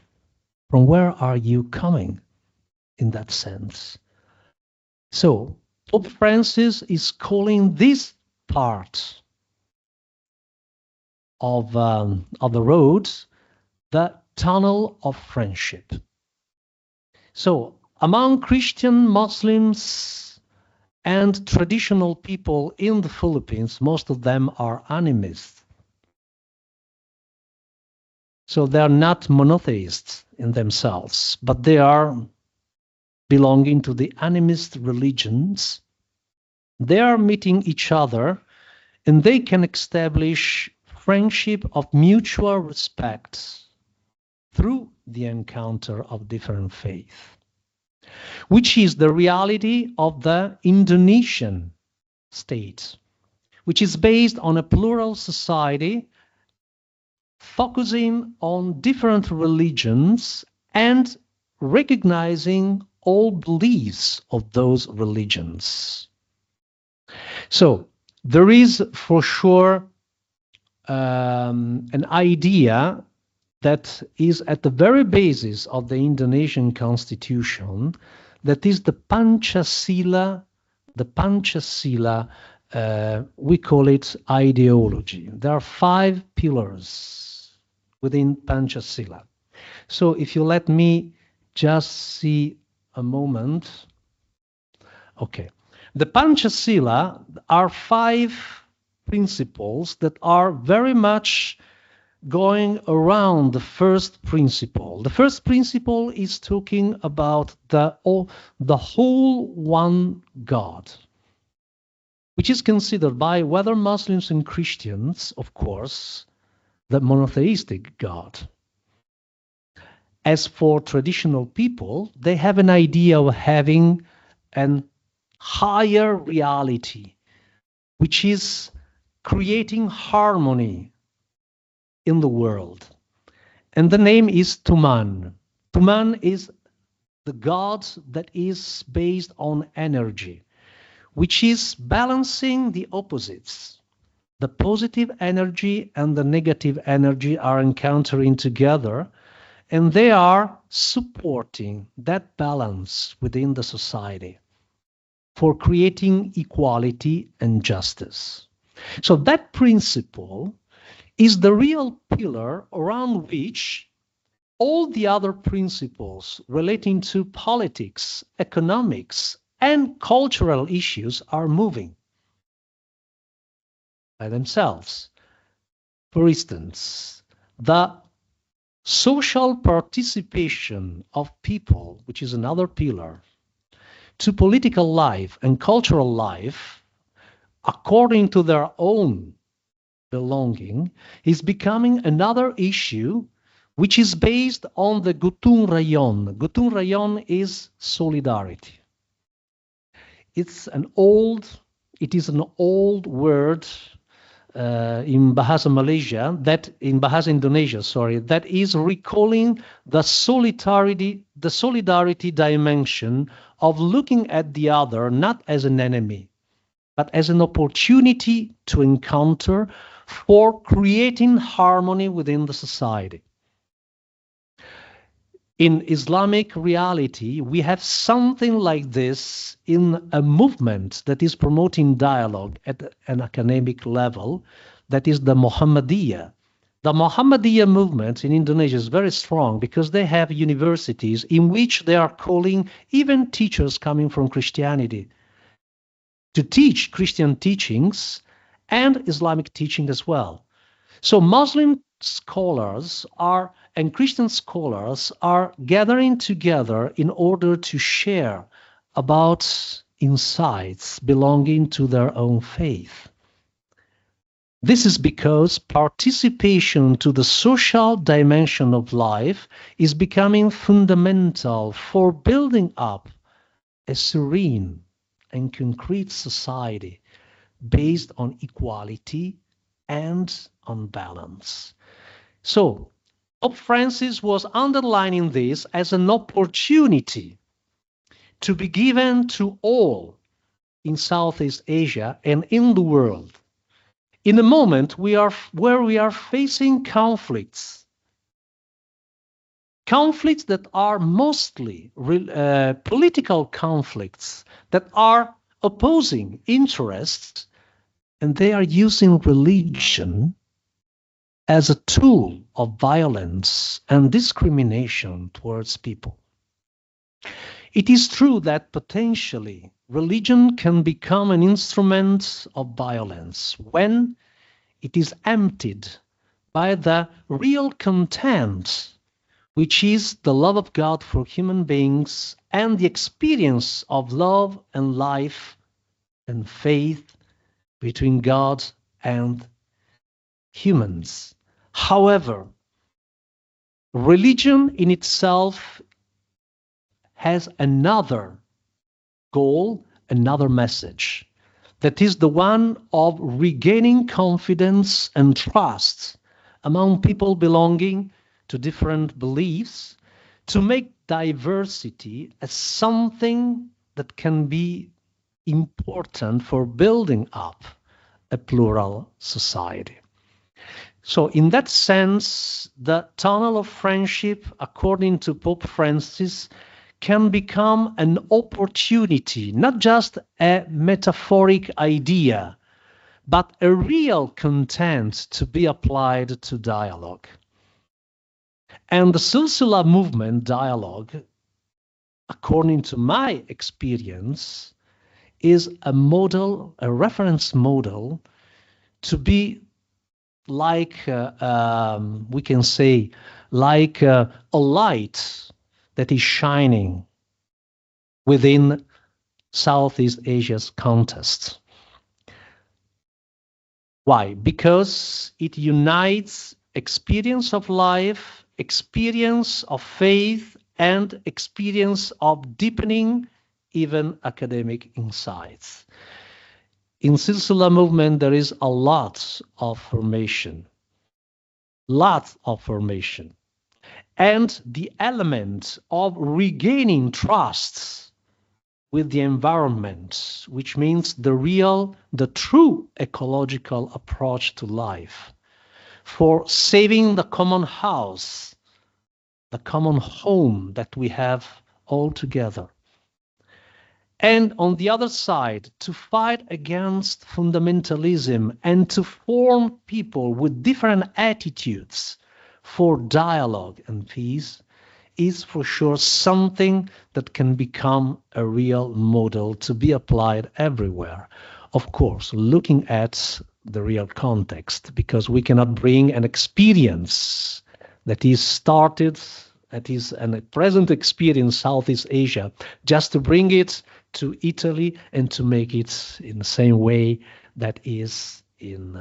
From where are you coming in that sense? So Pope Francis is calling this part of the road the tunnel of friendship. So among Christian, Muslims, and traditional people in the Philippines, most of them are animists. So they are not monotheists in themselves, but they are belonging to the animist religions. They are meeting each other, and they can establish friendship of mutual respect through the encounter of different faiths, which is the reality of the Indonesian state, which is based on a plural society focusing on different religions and recognizing all beliefs of those religions. So there is for sure an idea that is at the very basis of the Indonesian constitution, that is the Pancasila, we call it ideology. There are 5 pillars within Pancasila. So if you let me just see a moment. Okay. The Pancasila are 5 principles that are very much going around the first principle. The first principle is talking about the whole one God, which is considered by whether Muslims and Christians, of course, the monotheistic God. As for traditional people, they have an idea of having an higher reality, which is creating harmony in the world. And the name is Tuman. Tuman is the God that is based on energy, which is balancing the opposites. The positive energy and the negative energy are encountering together, and they are supporting that balance within the society for creating equality and justice. So that principle is the real pillar around which all the other principles relating to politics, economics, and cultural issues are moving by themselves. For instance, the social participation of people, which is another pillar, to political life and cultural life, according to their own belonging, is becoming another issue which is based on the Gotong Royong. Gotong Royong is solidarity. it is an old word in Bahasa Malaysia, in Bahasa Indonesia, sorry, that is recalling the solidarity dimension of looking at the other not as an enemy, but as an opportunity to encounter for creating harmony within the society. In Islamic reality, we have something like this in a movement that is promoting dialogue at an academic level, that is the Muhammadiyah. The Muhammadiyah movement in Indonesia is very strong because they have universities in which they are calling even teachers coming from Christianity to teach Christian teachings and Islamic teaching as well. So Muslim scholars and Christian scholars are gathering together in order to share about insights belonging to their own faith. This is because participation to the social dimension of life is becoming fundamental for building up a serene and concrete society based on equality and on balance. So, Pope Francis was underlining this as an opportunity to be given to all in Southeast Asia and in the world. In a moment where we are facing conflicts that are mostly political conflicts that are opposing interests, and they are using religion as a tool of violence and discrimination towards people. It is true that potentially religion can become an instrument of violence when it is emptied by the real content, which is the love of God for human beings and the experience of love and life and faith between God and humans. However, religion in itself has another goal, another message. That is the one of regaining confidence and trust among people belonging to different beliefs, to make diversity as something that can be important for building up a plural society. So in that sense, the tunnel of friendship, according to Pope Francis, can become an opportunity, not just a metaphoric idea, but a real content to be applied to dialogue. And the Silsillah movement dialogue, according to my experience, is a model, a reference model, to be like, we can say, like a light that is shining within Southeast Asia's context. Why? Because it unites experience of life, experience of faith, and experience of deepening even academic insights. In Silsillah movement, there is a lot of formation. And the element of regaining trust with the environment, which means the true ecological approach to life, for saving the common house, the common home that we have all together. And on the other side, to fight against fundamentalism and to form people with different attitudes for dialogue and peace is for sure something that can become a real model to be applied everywhere. Of course, looking at the real context, because we cannot bring an experience that is started, that is a present experience in Southeast Asia, just to bring it to Italy and to make it in the same way that is in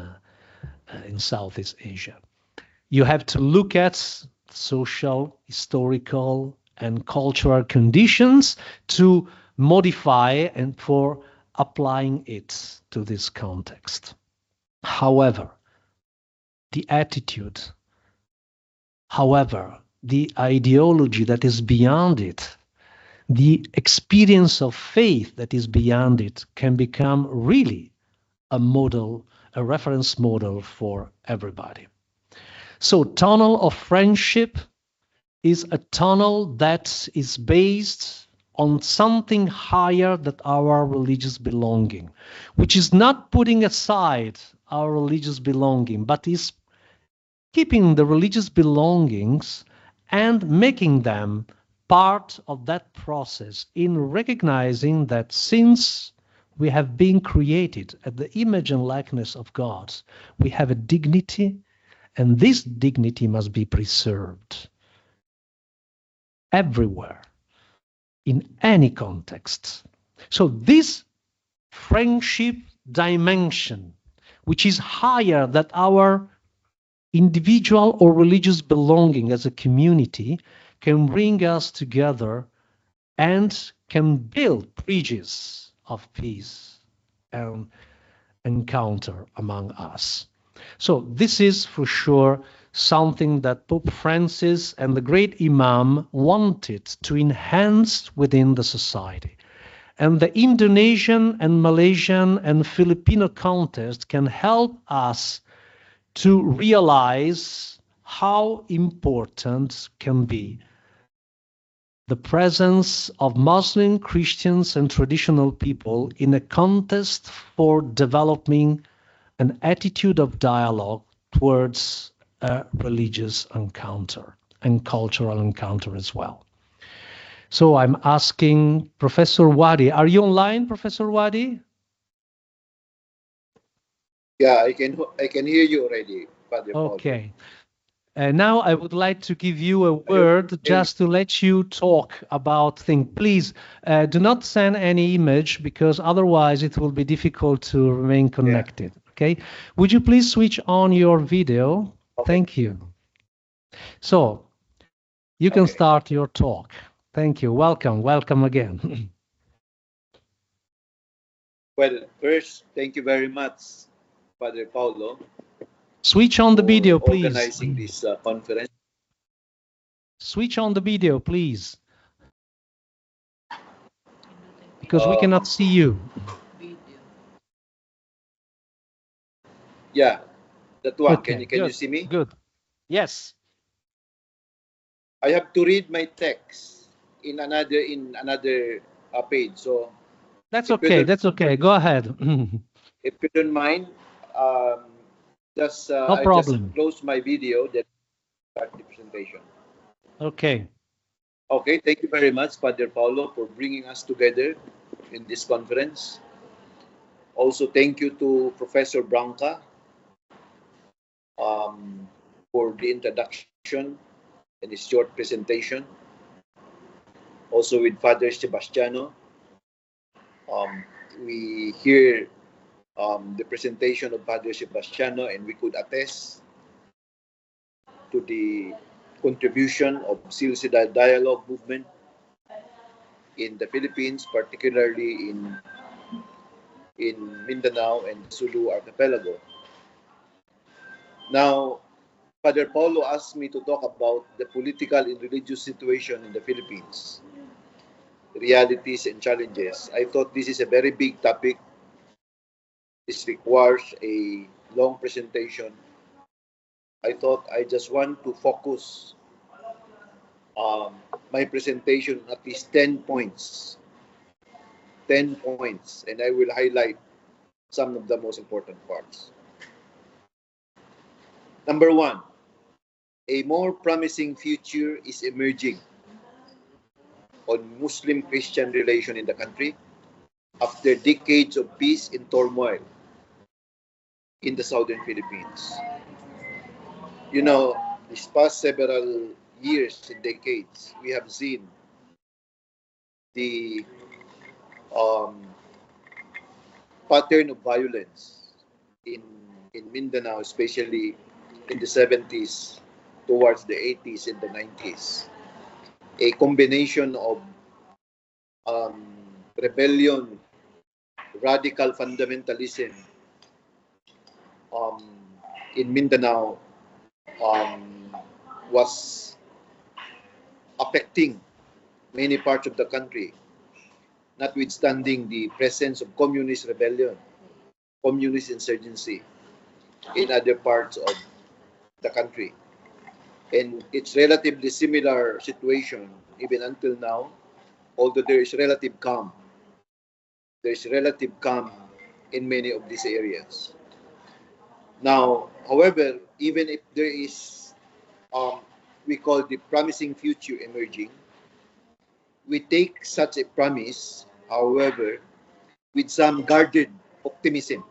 Southeast Asia. You have to look at social, historical, and cultural conditions to modify and for applying it to this context. However, the attitude, however, the ideology that is beyond it, the experience of faith that is beyond it can become really a model, a reference model for everybody. So tunnel of friendship is a tunnel that is based on something higher than our religious belonging, which is not putting aside our religious belonging, but is keeping the religious belongings and making them part of that process in recognizing that since we have been created at the image and likeness of God, we have a dignity, and this dignity must be preserved everywhere, in any context. So this friendship dimension, which is higher than our individual or religious belonging as a community, can bring us together and can build bridges of peace and encounter among us. So this is for sure something that Pope Francis and the great Imam wanted to enhance within the society. And the Indonesian and Malaysian and Filipino context can help us to realize how important can be the presence of Muslim, Christians, and traditional people in a context for developing an attitude of dialogue towards a religious encounter and cultural encounter as well. So I'm asking Professor Wadi. Are you online, Professor Wadi? Yeah, I can hear you already, Padre Paolo. Okay. Now I would like to give you a word just to let you talk about things. Please do not send any image because otherwise it will be difficult to remain connected. Yeah. Okay. Would you please switch on your video? Okay. Thank you. So you can start your talk. Thank you. Welcome. Welcome again. Well, first, thank you very much, Padre Paolo. Switch on the video, please. Organizing this conference. Switch on the video, please. Because we cannot see you. Yeah, that one. Okay, Can you see me? Good. Yes. I have to read my text in another page. So that's okay. That's okay. Go ahead. If you don't mind, just no problem. I just close my video, then start the presentation. Okay. Okay. Thank you very much, Padre Paolo, for bringing us together in this conference. Also, thank you to Professor Branca for the introduction and his short presentation. Also with Father Sebastiano, we hear the presentation of Padre Sebastiano, and we could attest to the contribution of Silsillah dialogue movement in the Philippines, particularly in Mindanao and Sulu Archipelago. Now, Father Paolo asked me to talk about the political and religious situation in the Philippines, realities and challenges. I thought this is a very big topic. This requires a long presentation. I thought I just want to focus my presentation at least 10 points. 10 points, and I will highlight some of the most important parts. Number one, a more promising future is emerging on Muslim-Christian relation in the country after decades of peace and turmoil in the southern Philippines. You know, these past several years and decades, we have seen the pattern of violence in Mindanao, especially in the 70s, towards the 80s and the 90s. A combination of rebellion radical fundamentalism in Mindanao was affecting many parts of the country, notwithstanding the presence of communist rebellion, communist insurgency in other parts of the country. And it's relatively similar situation even until now, although there is relative calm. There is relative calm in many of these areas. Now, however, even if there is, we call the promising future emerging, we take such a promise, however, with some guarded optimism.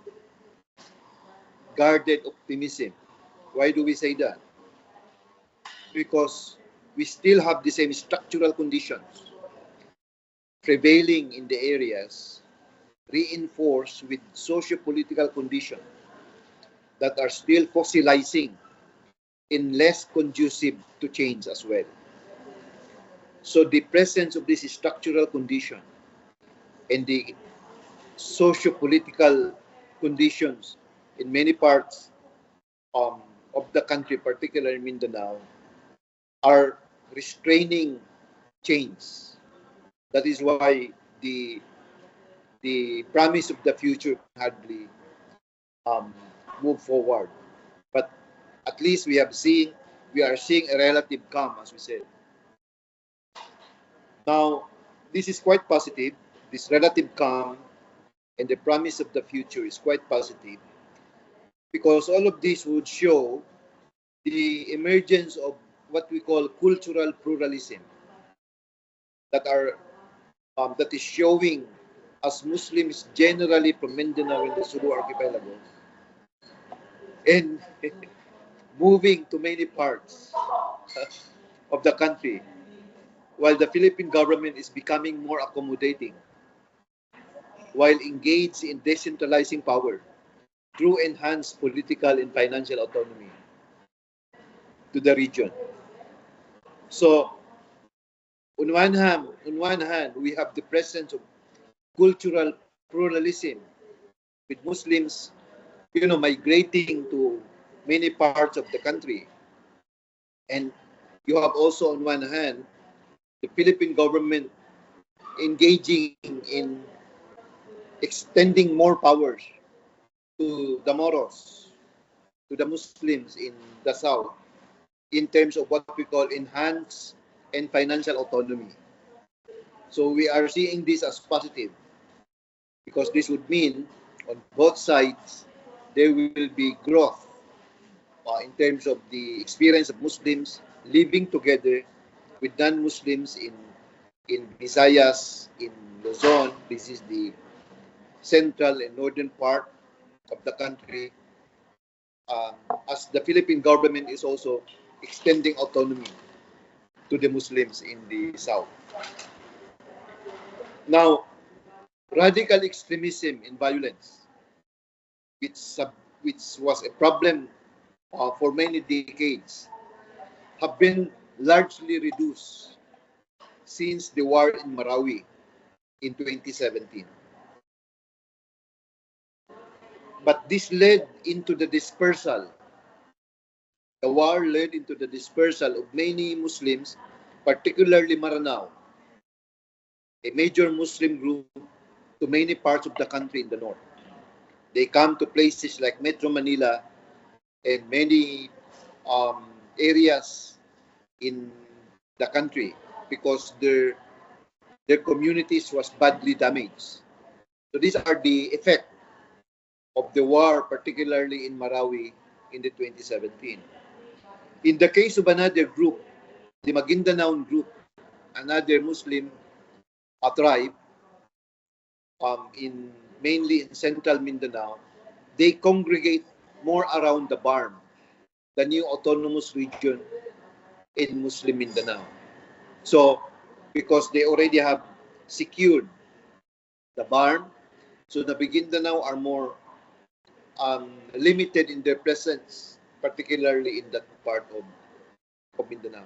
Guarded optimism. Why do we say that? Because we still have the same structural conditions prevailing in the areas, reinforced with socio-political conditions that are still fossilizing in less conducive to change as well. So the presence of this structural condition and the socio-political conditions in many parts of the country, particularly in Mindanao, are restraining change. That is why the promise of the future can hardly move forward. But at least we are seeing a relative calm, as we said. Now, this is quite positive. This relative calm and the promise of the future is quite positive, because all of this would show the emergence of what we call cultural pluralism that is showing as Muslims generally from Mindanao and the Sulu archipelago and moving to many parts of the country, while the Philippine government is becoming more accommodating, while engaged in decentralizing power through enhanced political and financial autonomy to the region. So, on one hand, we have the presence of cultural pluralism with Muslims, migrating to many parts of the country. And you have also, on one hand, the Philippine government engaging in extending more powers to the Moros, to the Muslims in the South, in terms of what we call enhanced and financial autonomy. So we are seeing this as positive, because this would mean on both sides there will be growth in terms of the experience of Muslims living together with non-Muslims in Visayas, in Luzon. This is the central and northern part of the country, as the Philippine government is also extending autonomy to the Muslims in the South. Now, radical extremism and violence, which was a problem for many decades, have been largely reduced since the war in Marawi in 2017. But this led into the dispersal. The war led into the dispersal of many Muslims, particularly Maranao, a major Muslim group, to many parts of the country in the north. They come to places like Metro Manila and many areas in the country because their communities was badly damaged. So these are the effect of the war, particularly in Marawi in the 2017. In the case of another group, the Maguindanaon group, another Muslim tribe, mainly in central Mindanao, they congregate more around the BARM, the new autonomous region in Muslim Mindanao. So, because they already have secured the BARM, so the Maguindanao are more limited in their presence, particularly in that part of Mindanao.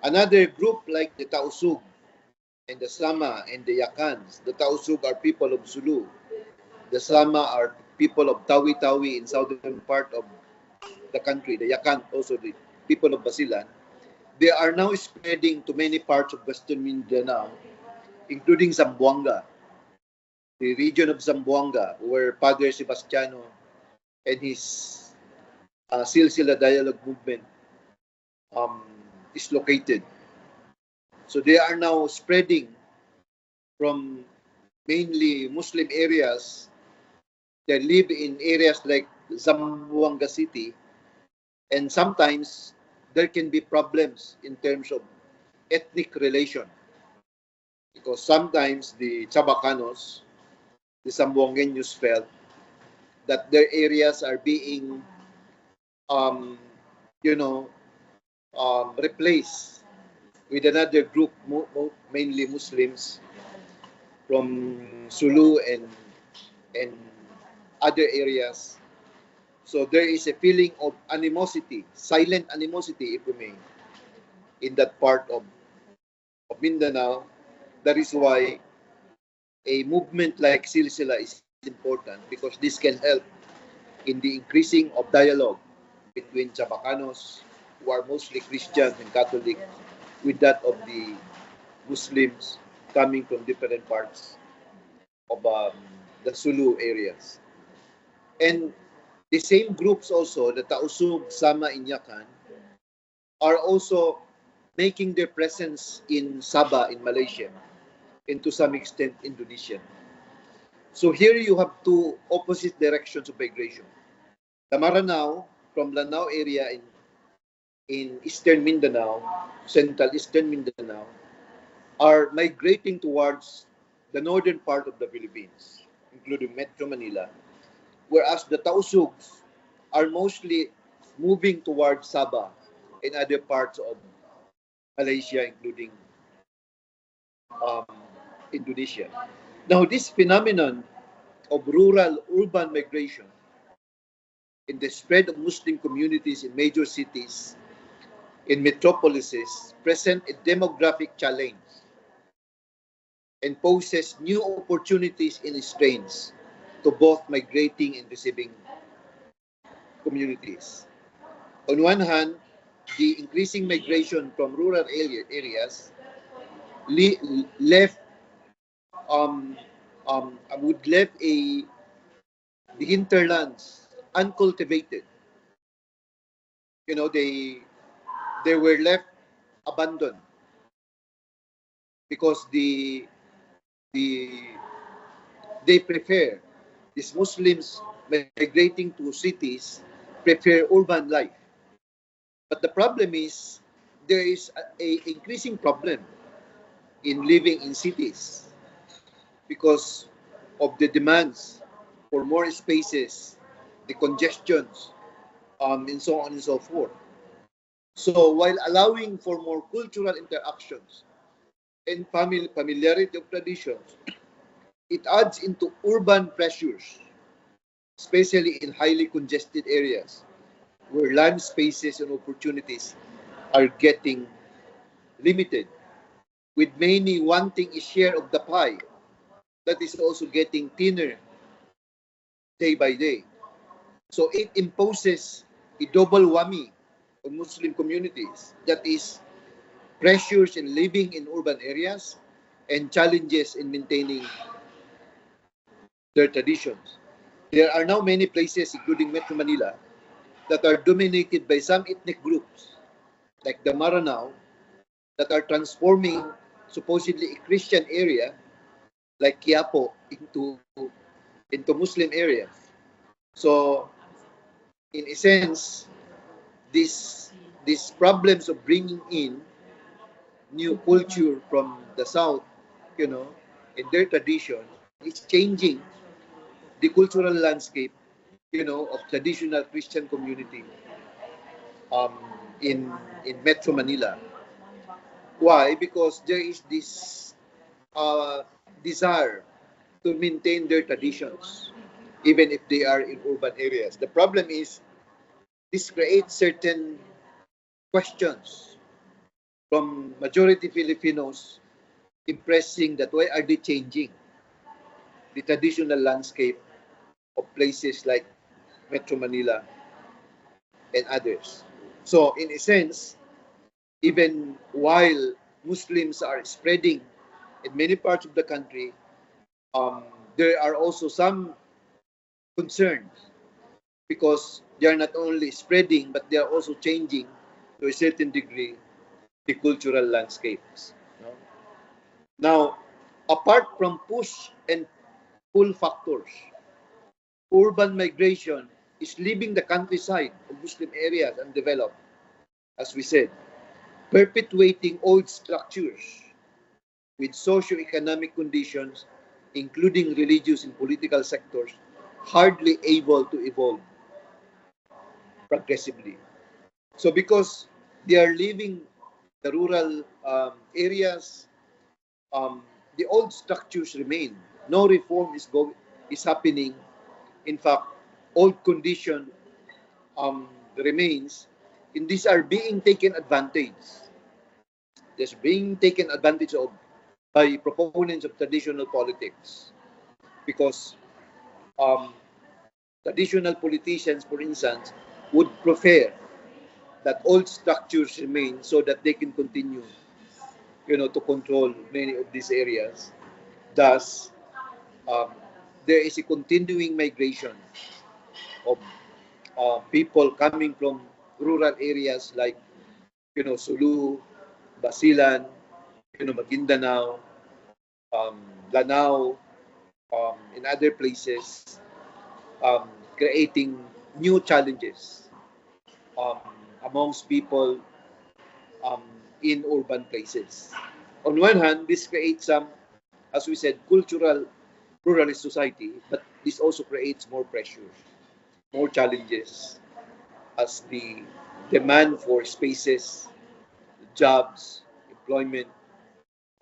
Another group like the Tausug and the Sama and the Yakans. The Tausug are people of Sulu. The Sama are people of Tawi-Tawi in southern part of the country. The Yakan, also the people of Basilan. They are now spreading to many parts of Western Mindanao, including Zamboanga, the region of Zamboanga, where Padre Sebastiano and his Silsillah dialogue movement is located. So they are now spreading from mainly Muslim areas that live in areas like Zamboanga City, and sometimes there can be problems in terms of ethnic relation, because sometimes the Chabacanos, the Zamboangueños, felt that their areas are being replaced with another group, mainly Muslims from Sulu and other areas. So there is a feeling of animosity, silent animosity, if we may, in that part of Mindanao. That is why a movement like Silsillah is important, because this can help in the increasing of dialogue between Chabacanos, who are mostly Christians and Catholic, with that of the Muslims coming from different parts of the Sulu areas. And the same groups also, the Tausug, Sama, and Yakan, are also making their presence in Sabah, in Malaysia, and to some extent Indonesia. So here you have two opposite directions of migration. The Maranao, from Lanao area in Eastern Mindanao, Central Eastern Mindanao, are migrating towards the northern part of the Philippines, including Metro Manila, whereas the Tausugs are mostly moving towards Sabah and other parts of Malaysia, including Indonesia. Now, this phenomenon of rural-urban migration in the spread of Muslim communities in major cities, in metropolises, present a demographic challenge and poses new opportunities and strains to both migrating and receiving communities. On one hand, the increasing migration from rural areas left would left the hinterlands uncultivated. You know, they were left abandoned because they prefer, these Muslims migrating to cities prefer urban life. But the problem is, there is a increasing problem in living in cities because of the demands for more spaces, the congestions, and so on and so forth. So while allowing for more cultural interactions and familiarity of traditions, it adds into urban pressures, especially in highly congested areas where land spaces and opportunities are getting limited, with many wanting a share of the pie that is also getting thinner day by day. So it imposes a double whammy on Muslim communities, that is, pressures in living in urban areas and challenges in maintaining their traditions. There are now many places, including Metro Manila, that are dominated by some ethnic groups, like the Maranao, that are transforming supposedly a Christian area like Quiapo into Muslim areas. So, in a sense, these problems of bringing in new culture from the south, in their tradition, is changing the cultural landscape, of traditional Christian community in Metro Manila. Why? Because there is this desire to maintain their traditions, even if they are in urban areas. The problem is, this creates certain questions from majority Filipinos, impressing that why are they changing the traditional landscape of places like Metro Manila and others. So in a sense, even while Muslims are spreading in many parts of the country, there are also some concerns because they are not only spreading, but they are also changing to a certain degree the cultural landscapes. Now, apart from push and pull factors, urban migration is leaving the countryside of Muslim areas undeveloped, as we said, perpetuating old structures with socio-economic conditions, including religious and political sectors, hardly able to evolve progressively. So because they are leaving the rural areas, the old structures remain. No reform is happening. In fact, old condition remains, and these are being taken advantage. This being taken advantage of by proponents of traditional politics, because traditional politicians, for instance, would prefer that old structures remain so that they can continue, to control many of these areas. Thus, um, there is a continuing migration of people coming from rural areas like, Sulu, Basilan, Maguindanao, Lanao, in other places, creating new challenges um, amongst people um, in urban places. On one hand, this creates some, as we said, cultural pluralist society, but this also creates more pressure, more challenges as the demand for spaces, jobs, employment,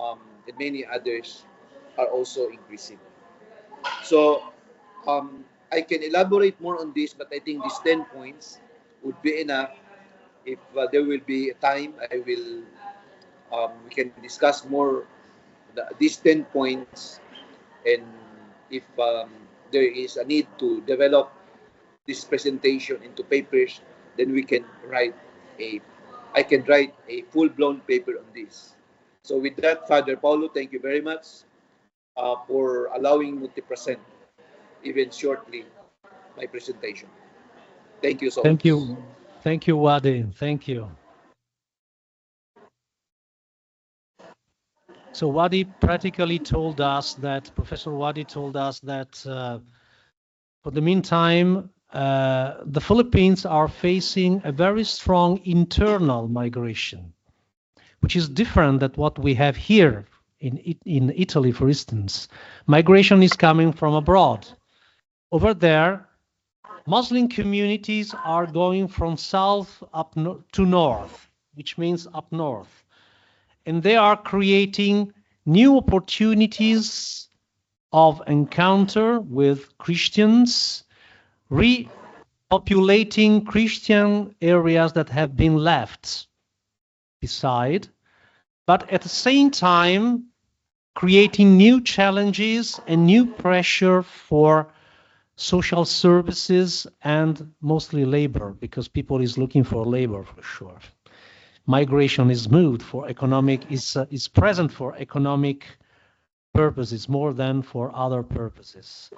and many others are also increasing. So I can elaborate more on this, but I think these 10 points would be enough. If there will be a time, we can discuss more these 10 points, and if there is a need to develop this presentation into papers, then I can write a full-blown paper on this. So with that, Father Paolo, thank you very much for allowing me to present, even shortly, my presentation. Thank you so much. Thank you. Thank you, Wadi. Thank you. So Wadi practically told us that, Professor Wadi told us that for the meantime, the Philippines are facing a very strong internal migration, which is different than what we have here in Italy, for instance. Migration is coming from abroad. Over there, Muslim communities are going from south up to north, which means up north. And they are creating new opportunities of encounter with Christians, repopulating Christian areas that have been left beside, but at the same time creating new challenges and new pressure for social services and mostly labor, because people is looking for labor for sure. Migration is moved for economic, is present for economic purposes more than for other purposes.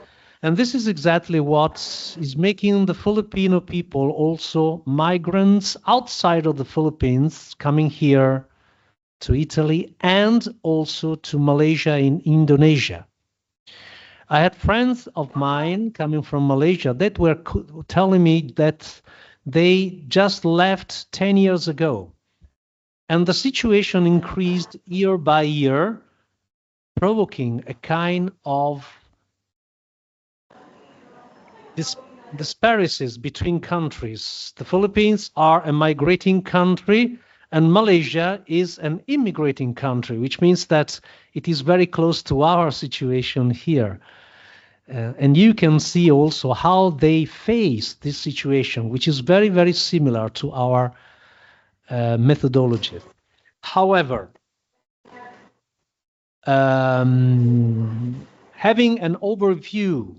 And this is exactly what is making the Filipino people also migrants outside of the Philippines coming here to Italy and also to Malaysia and Indonesia. I had friends of mine coming from Malaysia that were telling me that they just left 10 years ago. And the situation increased year by year, provoking a kind of disparities between countries. The Philippines are a migrating country, and Malaysia is an immigrating country, which means that it is very close to our situation here. And you can see also how they face this situation, which is very, very similar to our methodology. However, having an overview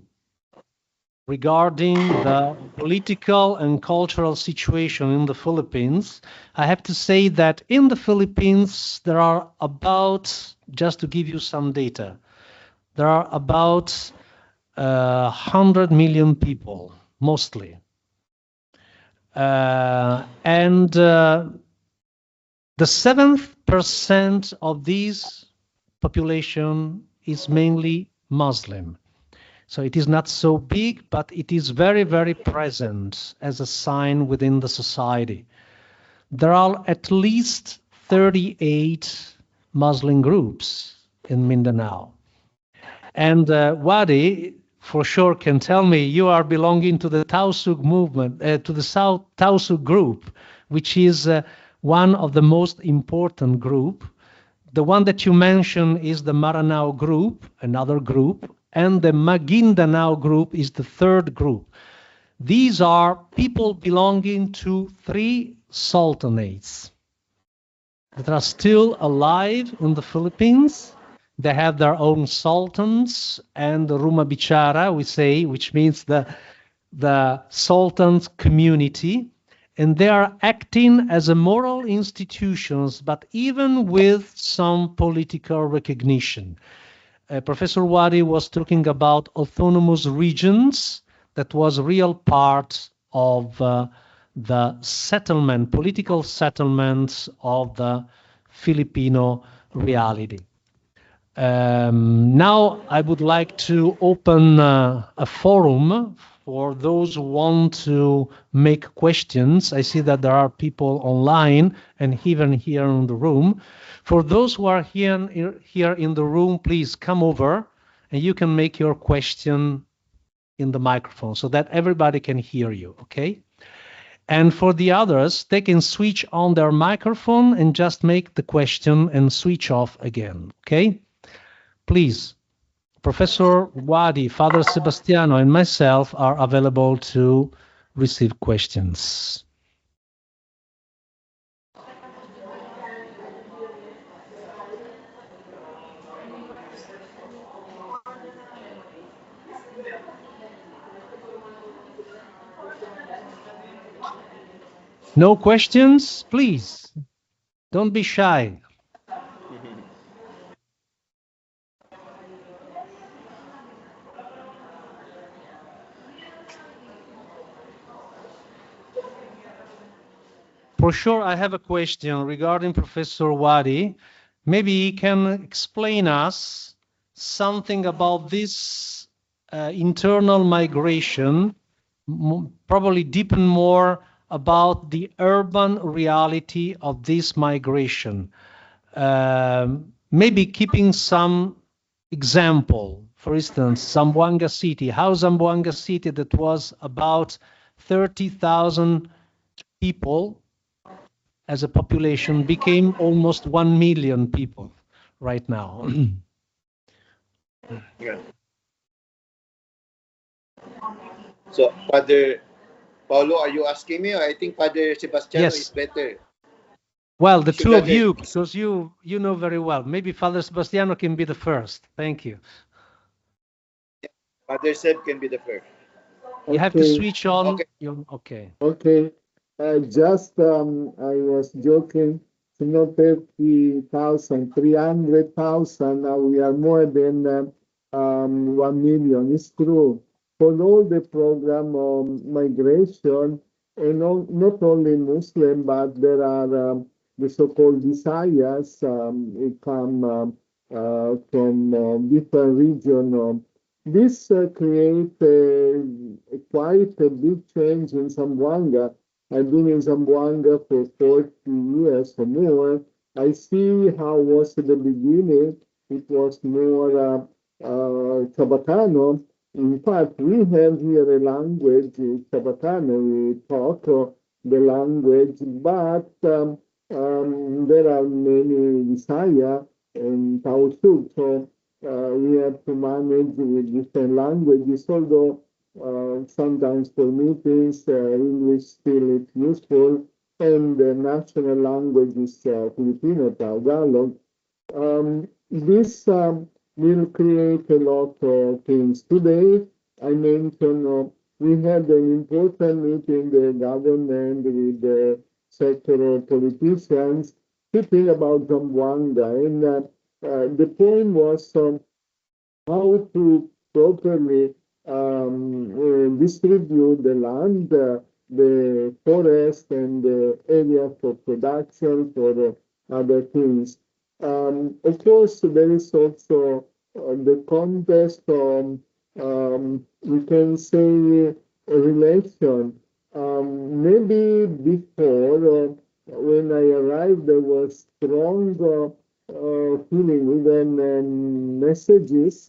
regarding the political and cultural situation in the Philippines. I have to say that in the Philippines, there are about, just to give you some data, there are about 100 million people, mostly. And the 7% of this population is mainly Muslim. So it is not so big, but it is very, very present as a sign within the society. There are at least 38 Muslim groups in Mindanao. And Wadi, for sure, can tell me you are belonging to the Tausug movement, to the South Tausug group, which is one of the most important group. The one that you mentioned is the Maranao group, another group, and the Maguindanao group is the third group. These are people belonging to 3 sultanates that are still alive in the Philippines. They have their own sultans and the Ruma Bicara, we say, which means the sultan's community. And they are acting as a moral institutions, but even with some political recognition. Professor Wadi was talking about autonomous regions. That was a real part of the settlement, political settlements of the Filipino reality. Now I would like to open a forum for those who want to make questions. I see that there are people online and even here in the room. For those who are here in the room, please come over and you can make your question in the microphone so that everybody can hear you, okay? And for the others, they can switch on their microphone and just make the question and switch off again, okay? Please, Professor Wadi, Father Sebastiano, and myself are available to receive questions. No questions? Please, don't be shy. For sure, I have a question regarding Professor Wadi. Maybe he can explain us something about this internal migration, probably deepen more about the urban reality of this migration. Maybe keeping some example, for instance, Zamboanga City, how Zamboanga City that was about 30,000 people as a population became almost 1 million people right now. Yeah. So, Father Paolo, are you asking me? I think Father Sebastiano Yes. is better. Well, the two of Sugar you, because you know very well. Maybe Father Sebastiano can be the first. Thank you. Father Seb can be the first. You have to Okay. switch on. Okay. Okay. Okay. I was joking. You know, 30,000, 300,000. Now we are more than 1 million. It's true. For all the program of migration, and not only Muslim, but there are the so-called Visayas. It come from different regions. This create quite a big change in Zamboanga. I've been in Zamboanga for 40 years or more. I see how it was at the beginning. It was more Tabatano. In fact, we have here a language, Tabatano. We talk the language, but there are many Visaya and Tausug. So we have to manage with different languages, although sometimes for meetings, English still is useful, and the national language is Filipino, Tagalog. This will create a lot of things. Today, I mentioned we had an important meeting, the government with the Sacro politicians, speaking about Zamboanga. And the point was how to properly distribute the land, the forest, and the area for production, for other things. Of course, there is also the context of, we can say, a relation. Maybe before, when I arrived, there was strong feeling, even messages,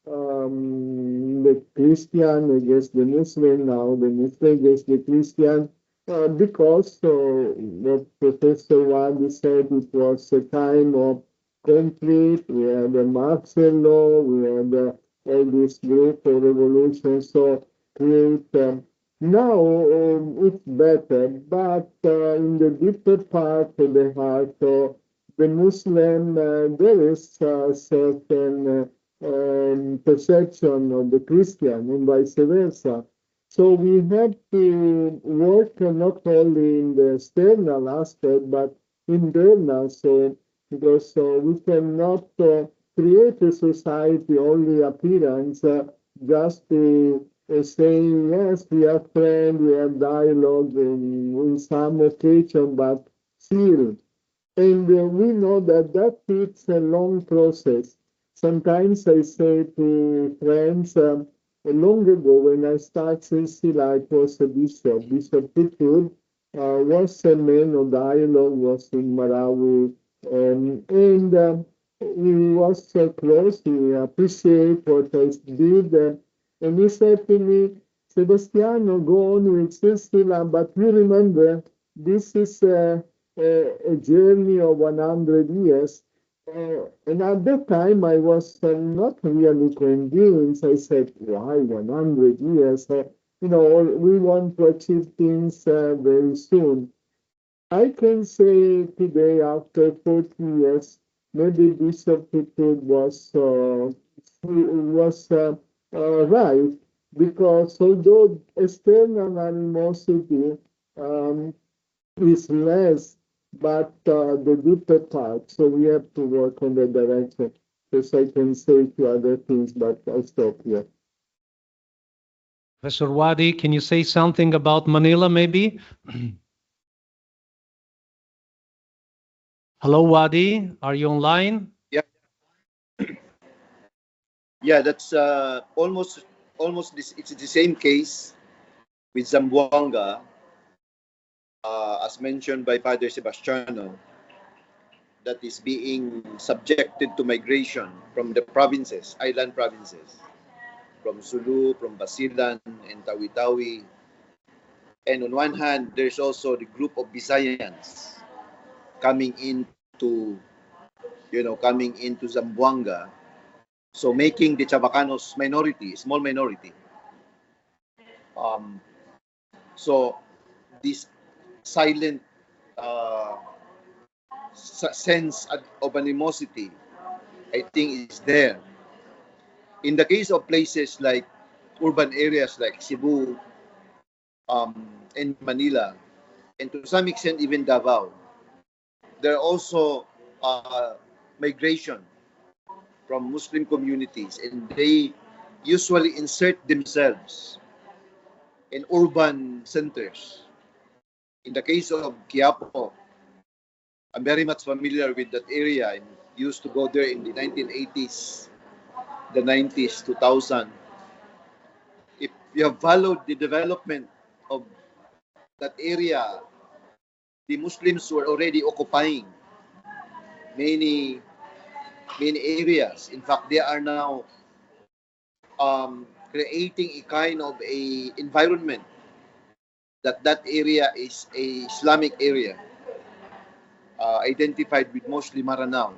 the Christian against the Muslim, now the Muslim against the Christian, because what Professor Wadi said, it was a time of conflict. We had the martial law, we had all this group of revolution, so create. Now it's better, but in the deeper part of the heart of the Muslim, there is a certain perception of the Christian and vice versa. So we have to work not only in the external aspect, but internal. So because we cannot create a society only appearance, just to say yes, we are friends, we have dialogue in some occasion, but still. And we know that takes a long process. Sometimes I say to friends, long ago when I started Silsillah, I was a bishop. Bishop Tutur was a man of dialogue, was in Marawi, and he was so close, he appreciated what I did, and he said to me, Sebastiano, go on with Silsillah, but you remember, this is a journey of 100 years. And at that time, I was not really convinced. I said, why 100 years? We want to achieve things very soon. I can say today, after 40 years, maybe Bishop Tutu was right, because although external animosity is less, but the deeper part, so we have to work on the direction. Yes, I can say to other things, but I'll stop here. Professor Wadi, can you say something about Manila, maybe? Hello, Wadi, are you online? Yeah. Yeah, that's almost this. It's the same case with Zamboanga, as mentioned by Padre Sebastiano, that is being subjected to migration from the provinces, island provinces, from Sulu, from Basilan, and Tawi-Tawi. And on one hand, there's also the group of Visayans coming into Zamboanga, so making the Chabacanos minority, small minority. So this silent sense of animosity, I think, is there. In the case of places like urban areas like Cebu, and Manila, and to some extent even Davao, there are also migration from Muslim communities, and they usually insert themselves in urban centers. In the case of Quiapo, I'm very much familiar with that area. I used to go there in the 1980s, the 90s, 2000. If you have followed the development of that area, the Muslims were already occupying many areas. In fact, they are now creating a kind of a environment that area is a Islamic area, identified with mostly Maranao.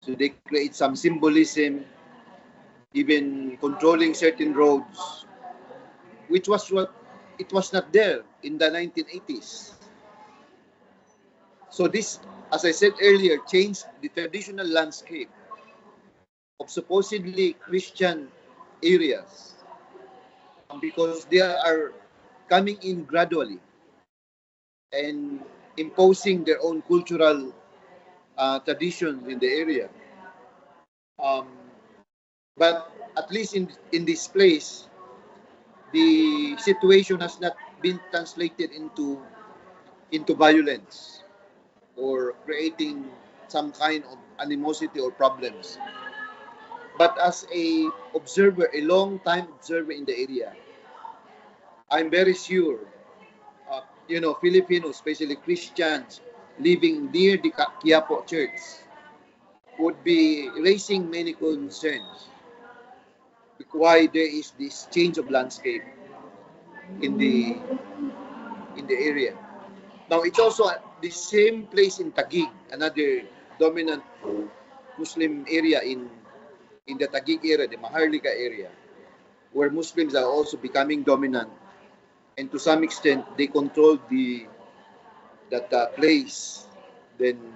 So they create some symbolism, even controlling certain roads, which was what it was not there in the 1980s. So this, as I said earlier, changed the traditional landscape of supposedly Christian areas because they are coming in gradually and imposing their own cultural traditions in the area. But at least in this place, the situation has not been translated into violence or creating some kind of animosity or problems. But as a observer, a long time observer in the area, I'm very sure, Filipinos, especially Christians, living near the Quiapo Church, would be raising many concerns why there is this change of landscape in the area. Now it's also the same place in Taguig, another dominant Muslim area in the Taguig area, the Maharlika area, where Muslims are also becoming dominant, and to some extent they control that place. Then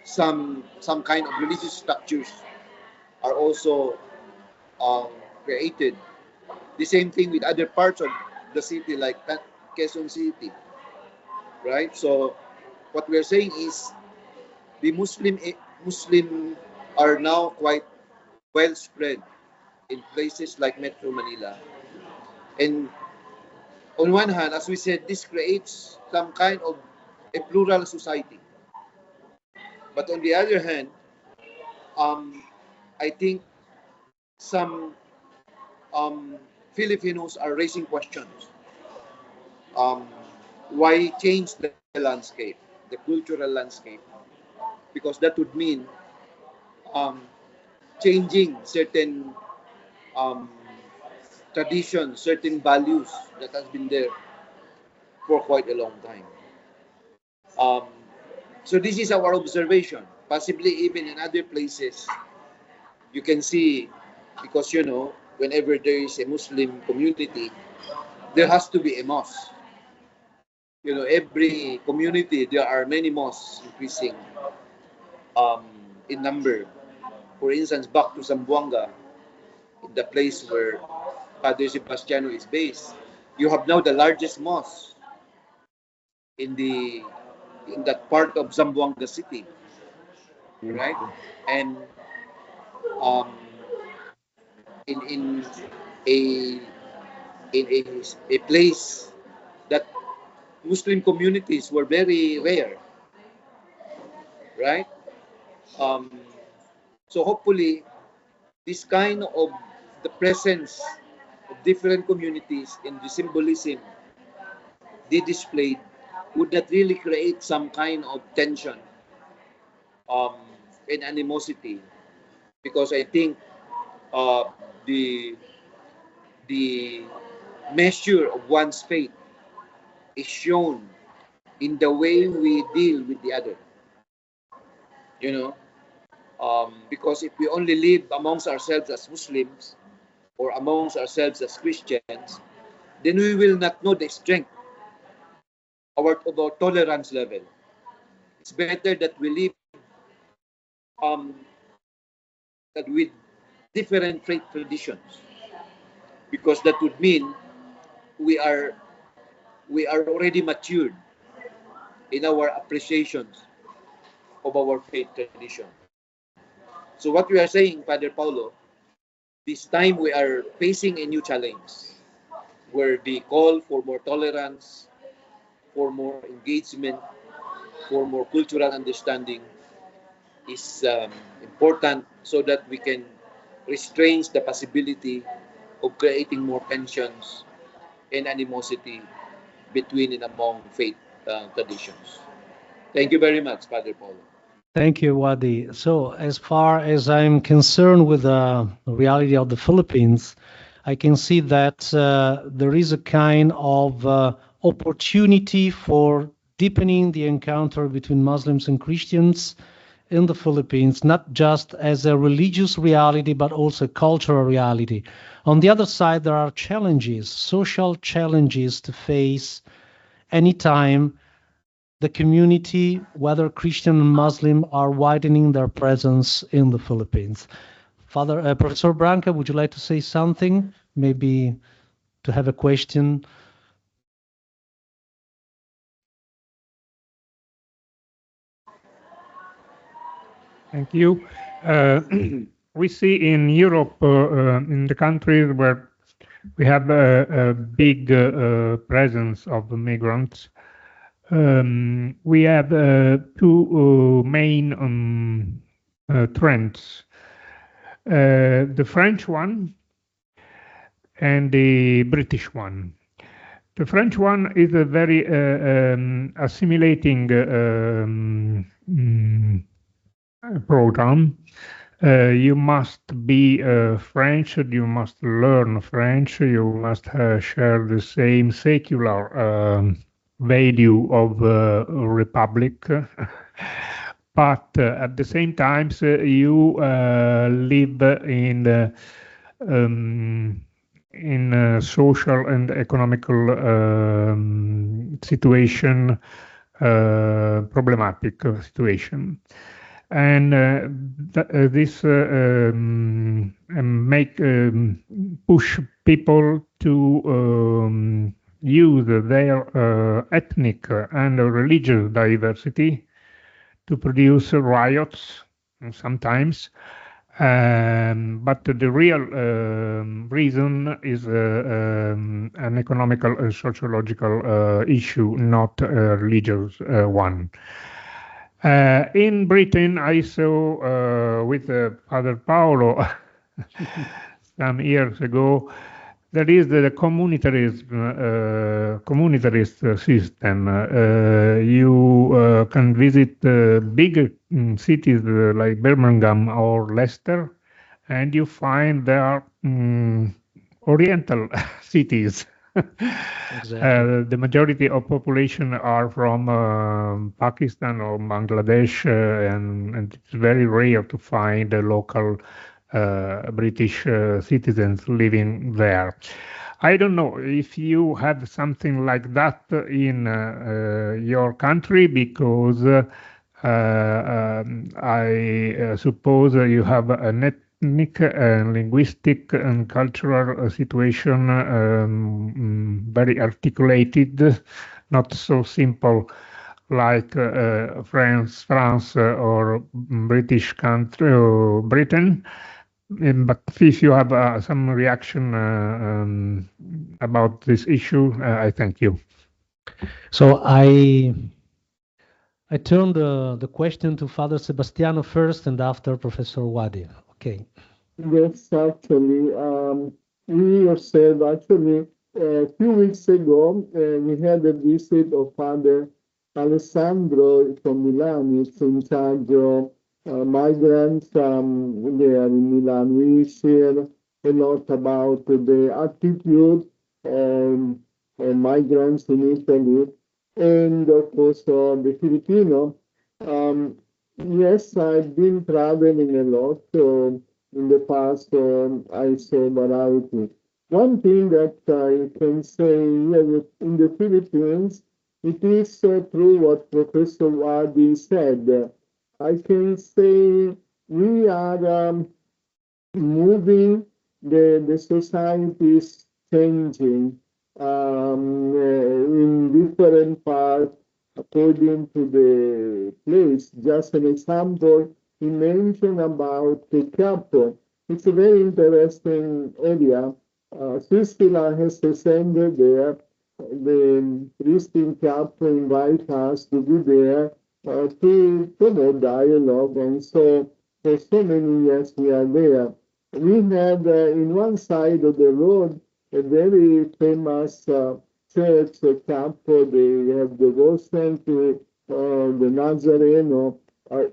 some kind of religious structures are also created. The same thing with other parts of the city, like Quezon City, right? So what we're saying is the Muslim are now quite well spread in places like Metro Manila. And on one hand, as we said, this creates some kind of a plural society. But on the other hand, I think some Filipinos are raising questions. Why change the landscape, the cultural landscape? Because that would mean changing certain traditions, certain values that has been there for quite a long time. So this is our observation. Possibly even in other places, you can see, because whenever there is a Muslim community, there has to be a mosque. Every community, there are many mosques increasing in number. For instance, back to Zamboanga, in the place where Padre Sebastiano is based, you have now the largest mosque in that part of Zamboanga City, right? And in a place that Muslim communities were very rare, right? So hopefully, this kind of the presence of different communities in the symbolism they displayed would not really create some kind of tension and animosity, because I think the measure of one's faith is shown in the way we deal with the other. Because if we only live amongst ourselves as Muslims or amongst ourselves as Christians, then we will not know the strength of our tolerance level. It's better that we live that with different faith traditions, because that would mean we are already matured in our appreciations of our faith tradition. So what we are saying, Father Paolo, this time we are facing a new challenge where the call for more tolerance, for more engagement, for more cultural understanding is important, so that we can restrain the possibility of creating more tensions and animosity between and among faith traditions. Thank you very much, Father Paolo. Thank you, Wadi. So as far as I'm concerned with the reality of the Philippines, I can see that there is a kind of opportunity for deepening the encounter between Muslims and Christians in the Philippines, not just as a religious reality, but also a cultural reality. On the other side, there are challenges, social challenges to face anytime the community, whether Christian and Muslim, are widening their presence in the Philippines. Professor Branca, would you like to say something? Maybe to have a question? Thank you. We see in Europe, in the countries where we have a big presence of migrants, we have two main trends. The French one and the British one. The French one is a very assimilating program. You must be French, you must learn French, you must share the same secular value of republic. But at the same time, you live in a social and economical situation, problematic situation. And this push people to use their ethnic and religious diversity to produce riots sometimes, but the real reason is an economical and sociological issue, not a religious one. In Britain, I saw with Father Paolo some years ago, there is the communitarist system. You can visit big cities like Birmingham or Leicester, and you find there are Oriental cities. Exactly. The majority of population are from Pakistan or Bangladesh, and it's very rare to find a local British citizens living there. I don't know if you have something like that in your country, because I suppose you have an ethnic, linguistic, and cultural situation very articulated, not so simple like France or British country or Britain. But if you have some reaction about this issue, I thank you. So I turn the question to Father Sebastiano first, and after Professor Wadi. Okay. Yes, actually, we observed actually a few weeks ago, we had a visit of Father Alessandro from Milan. It's in charge of migrants there in Milan. We share a lot about the attitude of migrants in Italy, and of course the Filipino. Yes, I've been traveling a lot. In the past, I saw variety. One thing that I can say here in the Philippines, it is true what Professor Wadi said. I can say we are moving, the society is changing in different parts according to the place. Just an example, he mentioned about the Capo. It's a very interesting area. Silsillah has ascended there. The priest in Capo invite us to be there to promote dialogue, and so for so many years we are there. We have in one side of the road a very famous church, Capo. They have devotion to the Nazareno.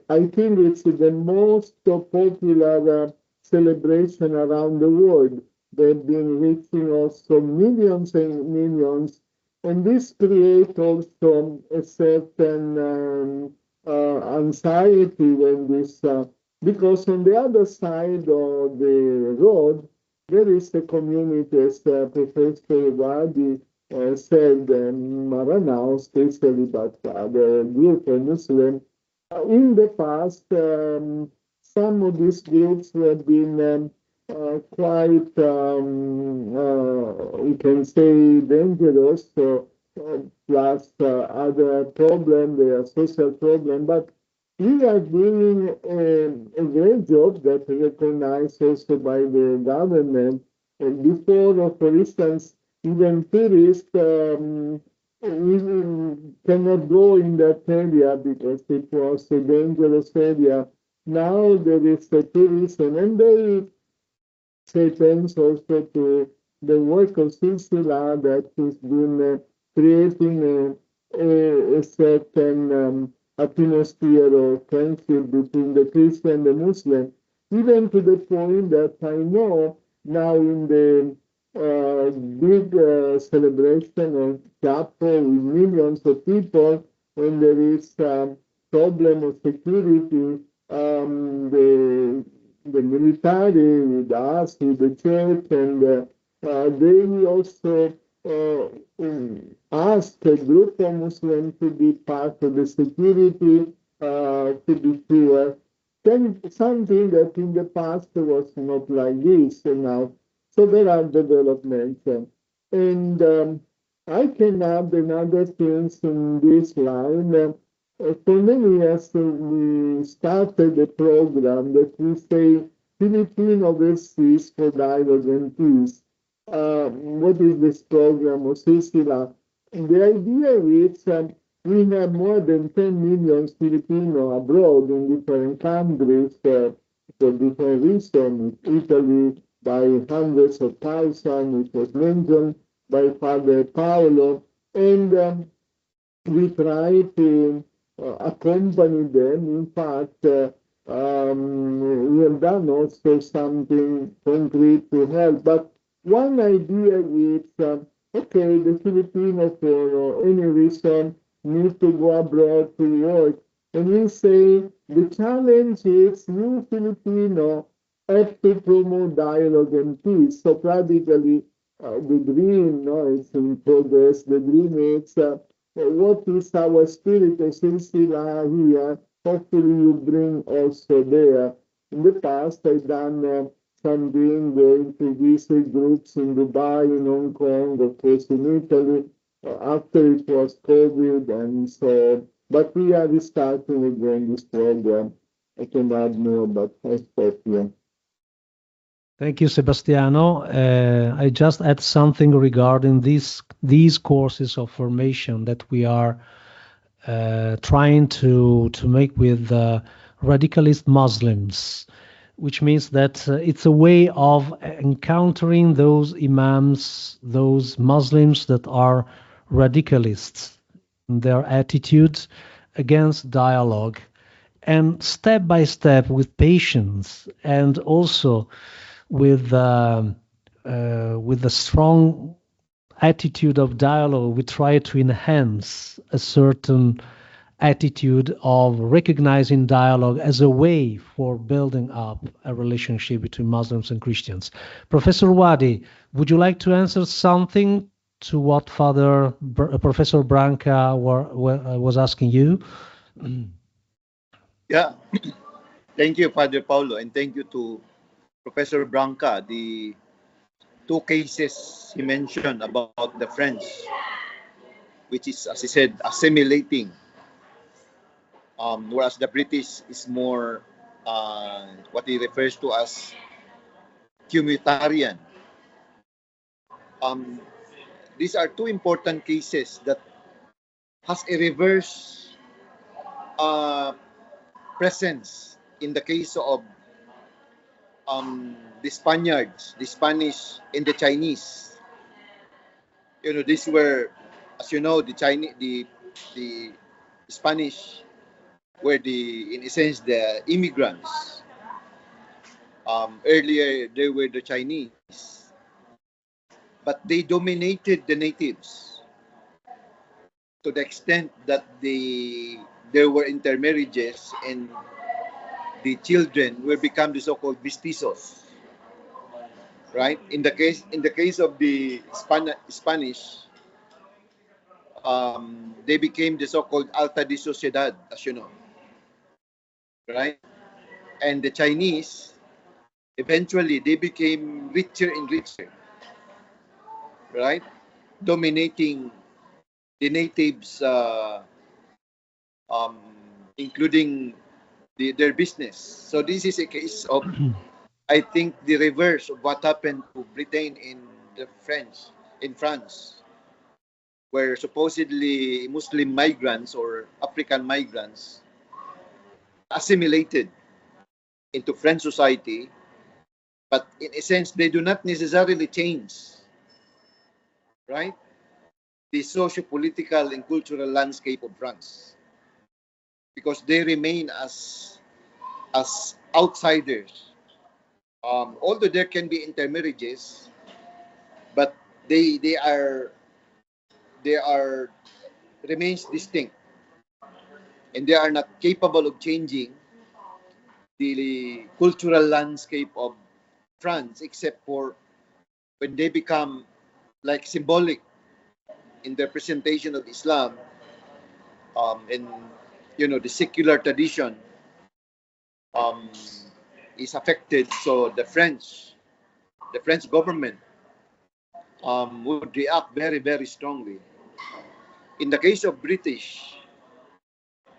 I think it's the most popular celebration around the world. They've been reaching also millions and millions, and this creates also a certain anxiety when this, because on the other side of the road, there is a community, as Professor Wadi said, Maranao, especially, but the group of Muslim. In the past, some of these groups have been quite, we can say, dangerous, plus other problem, their social problem. But we are doing a great job that recognized also by the government. Before, for instance, even tourists cannot go in that area because it was a dangerous area. Now there is a tourism, and they say thanks also to the work of Silsillah that has been creating a certain atmosphere of friendship between the Christian and the Muslim, even to the point that I know now in the big celebration of Sacro with millions of people, when there is problem of security, the military with us, with the church, and they also asked a group of Muslims to be part of the security, to be sure. Then something that in the past was not like this now. So there are developments. And I can add another things in this line. For many years, we started a program that we say Philippine Overseas for Dialogue and Peace. What is this program of Silsillah? The idea is we have more than 10 million Filipino abroad in different countries for different reasons. Italy by hundreds of thousands, it was mentioned by Father Paolo, and we try to accompany them. In fact, we have done also something concrete to help. But one idea is, okay, the Filipino for any reason need to go abroad to work. And we say the challenge is you Filipino have to promote dialogue and peace. So practically, the dream, no, it's in progress. The dream is what is our spirit of Silsillah here? Hopefully you bring also there. In the past, I've done something going to visit groups in Dubai, in Hong Kong, of course in Italy, after it was COVID, and so, but we are restarting again this program. I can add more, but I stop here. Thank you, Sebastiano. I just add something regarding these courses of formation that we are trying to make with radicalist Muslims, which means that it's a way of encountering those imams, those Muslims that are radicalists in their attitude against dialogue, and step by step with patience and also with the strong attitude of dialogue, we try to enhance a certain attitude of recognizing dialogue as a way for building up a relationship between Muslims and Christians. Professor Wadi, would you like to answer something to what Professor Branca was asking you? Yeah. Thank you, Padre Paolo, and thank you to Professor Branca. The two cases he mentioned about the French, which is, as he said, assimilating, whereas the British is more what he refers to as communitarian. These are two important cases that has a reverse presence in the case of the Spaniards, the Spanish, and the Chinese. You know, these were, as you know, the Chinese, the Spanish were in a sense, the immigrants. Earlier, they were the Chinese, but they dominated the natives to the extent that there were intermarriages and the children will become the so-called mestizos, right? In the case of the Spanish, they became the so-called alta de sociedad, as you know, right? and the Chinese, eventually they became richer and richer, right? Dominating the natives, including their business. So this is a case of, I think, the reverse of what happened to Britain in France, where supposedly Muslim migrants or African migrants assimilated into French society, but in a sense they do not necessarily change, right, the socio-political and cultural landscape of France, because they remain as outsiders. Although there can be intermarriages, but they are remains distinct, and they are not capable of changing the cultural landscape of France, except for when they become like symbolic in their presentation of Islam, and the secular tradition is affected. So the French government would react very, very strongly. In the case of British,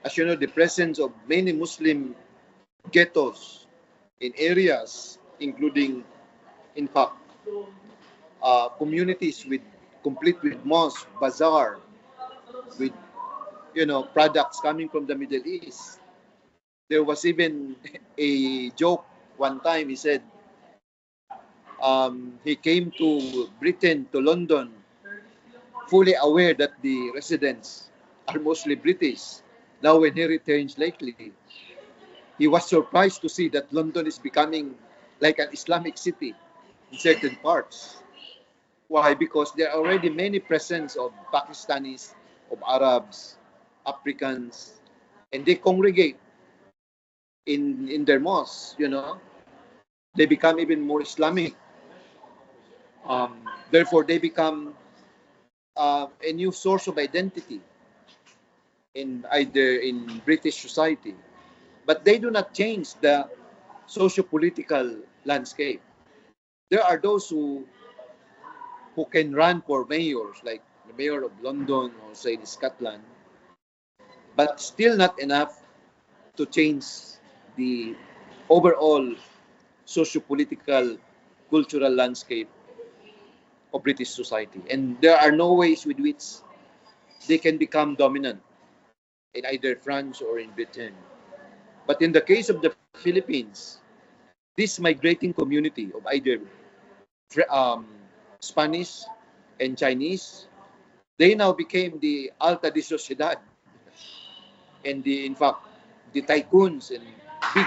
as you know, the presence of many Muslim ghettos in areas, including, in fact, communities complete with mosque, bazaar, with products coming from the Middle East. There was even a joke one time. He said he came to Britain, to London, fully aware that the residents are mostly British. Now when he returns lately, he was surprised to see that London is becoming like an Islamic city in certain parts. Why? Because there are already many presence of Pakistanis, of Arabs, Africans, and they congregate in their mosques. They become even more Islamic. Therefore, they become a new source of identity in British society. But they do not change the socio-political landscape. There are those who can run for mayors, like the mayor of London or say in Scotland, but still not enough to change the overall socio-political cultural landscape of British society. And there are no ways with which they can become dominant in either France or in Britain. But in the case of the Philippines, this migrating community of either Spanish and Chinese, they now became the alta de sociedad, and in fact, the tycoons and big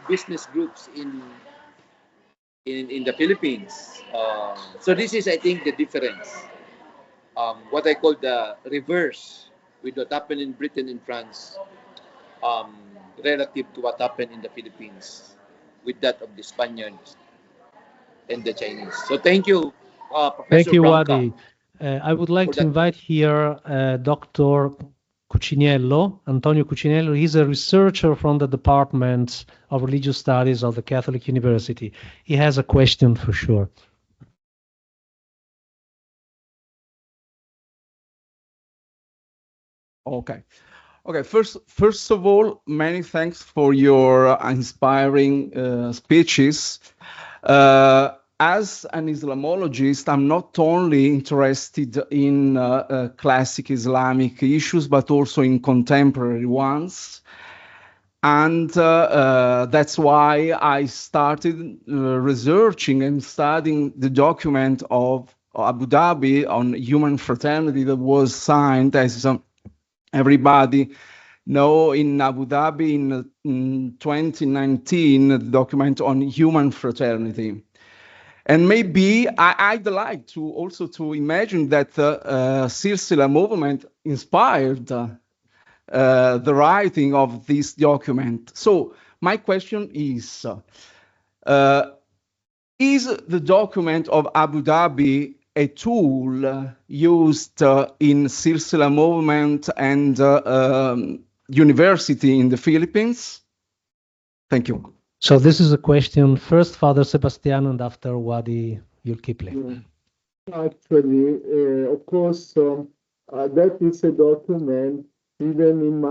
business groups in the Philippines. So this is, I think, the difference. What I call the reverse with what happened in Britain and France, relative to what happened in the Philippines with that of the Spaniards and the Chinese. So thank you, Professor Thank you, Branca. Wadi. I would like to invite here Dr. Cuciniello, Antonio Cuciniello. He's a researcher from the Department of Religious Studies of the Catholic University. He has a question for sure. Okay. First of all, many thanks for your inspiring speeches. As an Islamologist, I'm not only interested in classic Islamic issues, but also in contemporary ones. And that's why I started researching and studying the document of Abu Dhabi on human fraternity that was signed, as everybody know, in Abu Dhabi in 2019, the document on human fraternity. And maybe I'd like to also to imagine that the Silsillah movement inspired the writing of this document. So my question is the document of Abu Dhabi a tool used in Silsillah movement and university in the Philippines? Thank you. So this is a question, first Father Sebastiano and after Wadi Julkipli. Actually, of course, that is a document. Even in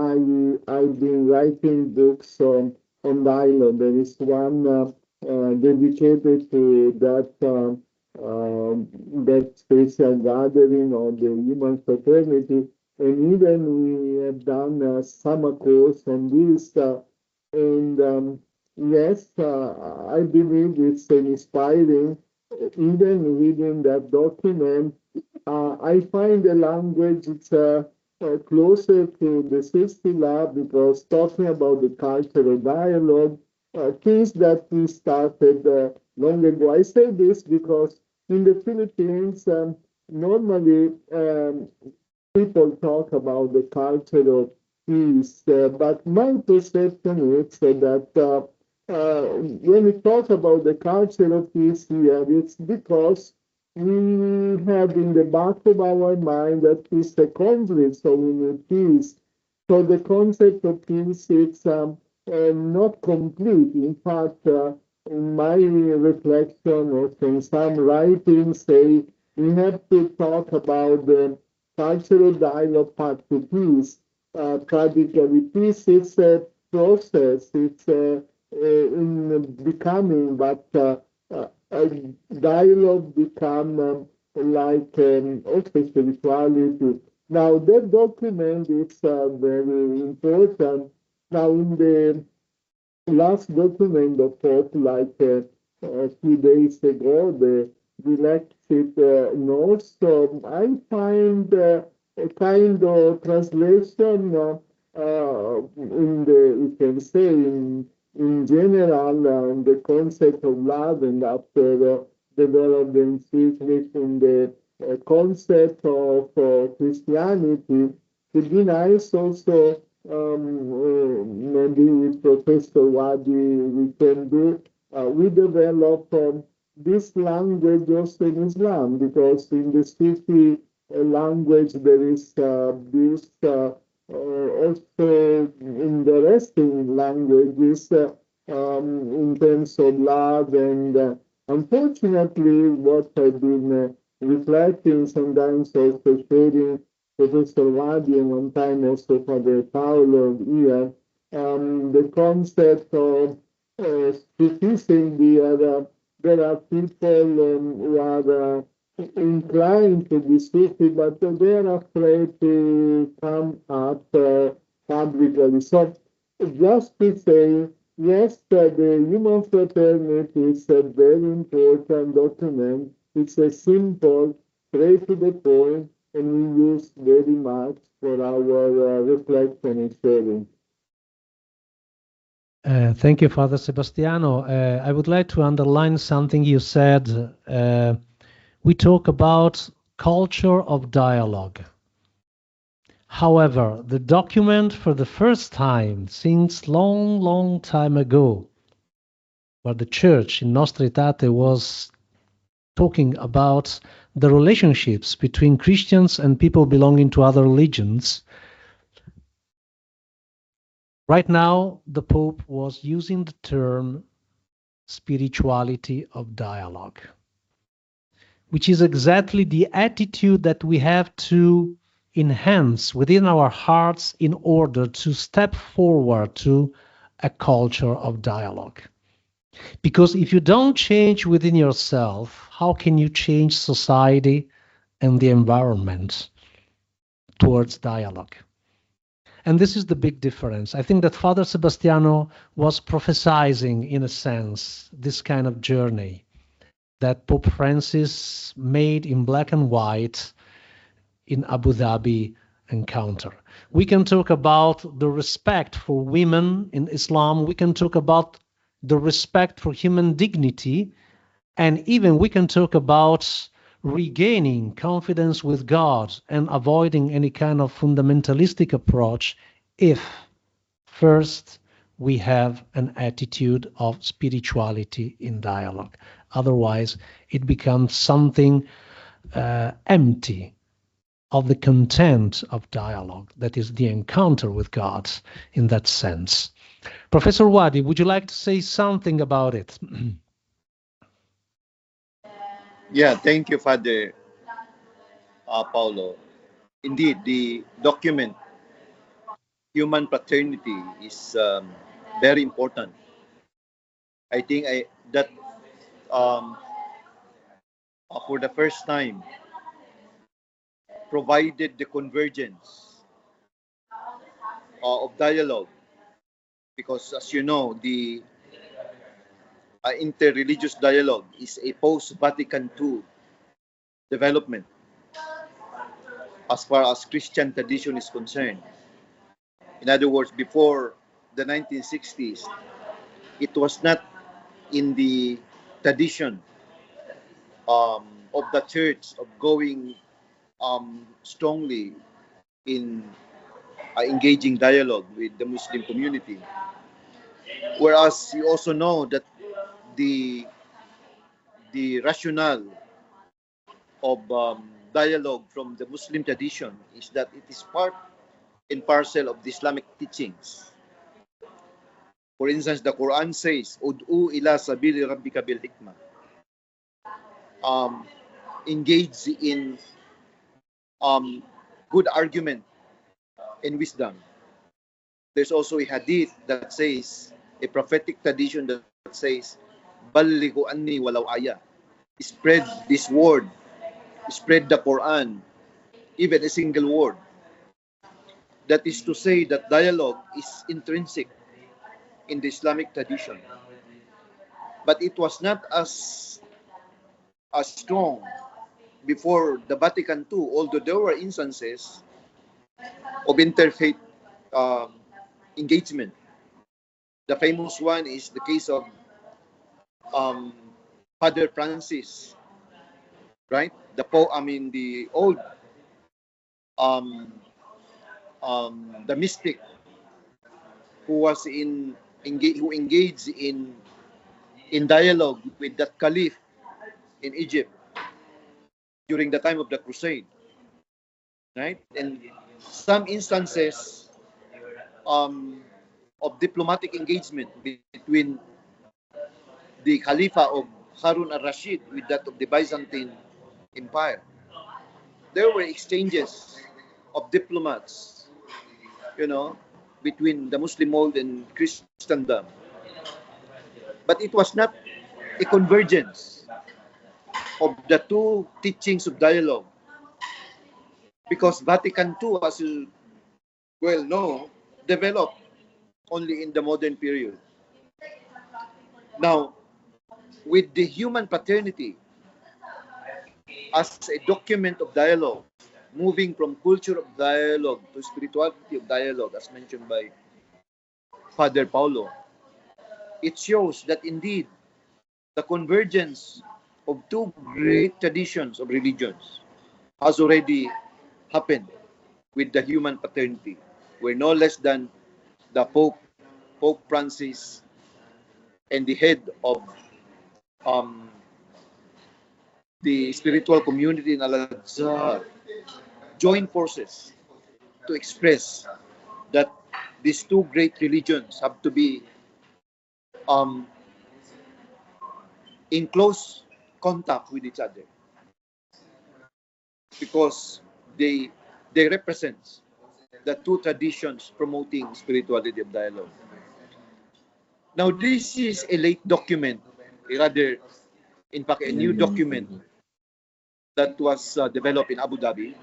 I've been writing books on dialogue. There is one dedicated to that special gathering of the human fraternity, and even we have done a summer course on this. And yes, I believe it's inspiring. Even reading that document, I find the language it's closer to the Silsillah because talking about the cultural dialogue, things that we started long ago. I say this because in the Philippines, normally people talk about the culture of peace, but my perception is that when we talk about the culture of peace here, it's because we have in the back of our mind that it's a conflict, so we need peace. So the concept of peace is not complete. In fact, in my reflection or in some writings say we have to talk about the cultural dialogue path to peace. Practically, peace is a process. It's in becoming, but a dialogue become like also spirituality. Now that document is very important. Now in the last document of Pope, like a few days ago, the elected notes, I find a kind of translation in the, you can say, in general, the concept of love, and after developing in the concept of Christianity, it would be nice also maybe with Professor Wadi we can do, we develop this language also in Islam, because in the Sufi language there is this also in the resting languages in terms of love, and unfortunately what I've been reflecting sometimes also sharing Professor Wadi and one time also Father Paolo here, the concept of Sufism, there are people who are inclined to be Sufi, but they're afraid to come up publicly. So just to say, yes, the human fraternity is a very important document. It's a simple, straight to the point, and we use very much for our reflection and sharing. Thank you, Father Sebastiano. I would like to underline something you said. We talk about culture of dialogue. However, the document for the first time since long time ago, where the church in Nostra Aetate was talking about the relationships between Christians and people belonging to other religions, right now the Pope was using the term spirituality of dialogue, which is exactly the attitude that we have to enhance within our hearts in order to step forward to a culture of dialogue. Because if you don't change within yourself, how can you change society and the environment towards dialogue? And this is the big difference. I think that Father Sebastiano was prophesizing, in a sense, this kind of journey that Pope Francis made in black and white in Abu Dhabi encounter. We can talk about the respect for women in Islam. We can talk about the respect for human dignity. And even we can talk about regaining confidence with God and avoiding any kind of fundamentalistic approach if first we have an attitude of spirituality in dialogue. Otherwise, it becomes something empty. of the content of dialogue, that is the encounter with God in that sense. Professor Wadi, would you like to say something about it? Yeah, thank you, Father Paolo. Indeed, the document, Human Fraternity, is very important. I think that um, for the first time provided the convergence of dialogue, because as you know, the interreligious dialogue is a post-Vatican II development as far as Christian tradition is concerned. In other words, before the 1960s, it was not in the tradition of the church of going strongly in engaging dialogue with the Muslim community. Whereas you also know that the rationale of dialogue from the Muslim tradition is that it is part and parcel of the Islamic teachings. For instance, the Quran says, "Ud'u ila sabili rabbika bil hikmah." Engage in good argument and wisdom. There's also a hadith that says, a prophetic tradition that says, "Ballighu anni walau ayah." Spread this word, spread the Quran, even a single word. That is to say that dialogue is intrinsic in the Islamic tradition. But it was not as strong before the Vatican II, although there were instances of interfaith engagement. The famous one is the case of Father Francis, right? The old, the mystic who engaged in dialogue with that caliph in Egypt during the time of the Crusade, right? And some instances of diplomatic engagement between the Khalifa of Harun al-Rashid with that of the Byzantine Empire. There were exchanges of diplomats, between the Muslim world and Christendom. But it was not a convergence of the two teachings of dialogue, because Vatican II, as you well know, developed only in the modern period. Now, with the Human Fraternity as a document of dialogue, moving from culture of dialogue to spirituality of dialogue, as mentioned by Father Paolo, it shows that indeed the convergence of two great traditions of religions has already happened with the Human Fraternity, where no less than the Pope Francis, and the head of the spiritual community in Al-Azhar join forces to express that these two great religions have to be in close contact with each other, because they represent the two traditions promoting spirituality of dialogue. Now, this is a late document, rather, in fact, a new document that was developed in Abu Dhabi.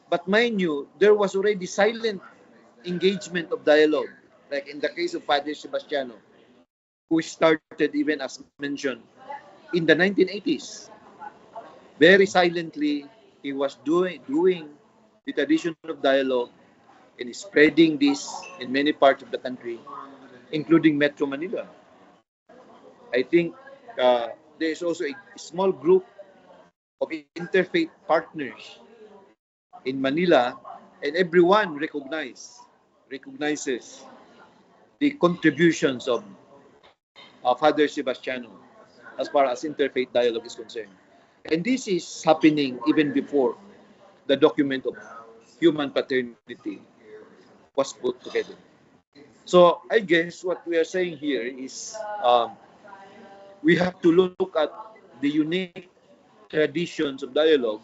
But mind you, there was already silent engagement of dialogue, like in the case of Padre Sebastiano, who started, even as mentioned, in the 1980s. Very silently, he was doing the tradition of dialogue and spreading this in many parts of the country, including Metro Manila. I think there is also a small group of interfaith partners in Manila, and everyone recognizes the contributions of Father Sebastiano as far as interfaith dialogue is concerned. And this is happening even before the document of human paternity was put together. So I guess what we are saying here is we have to look at the unique traditions of dialogue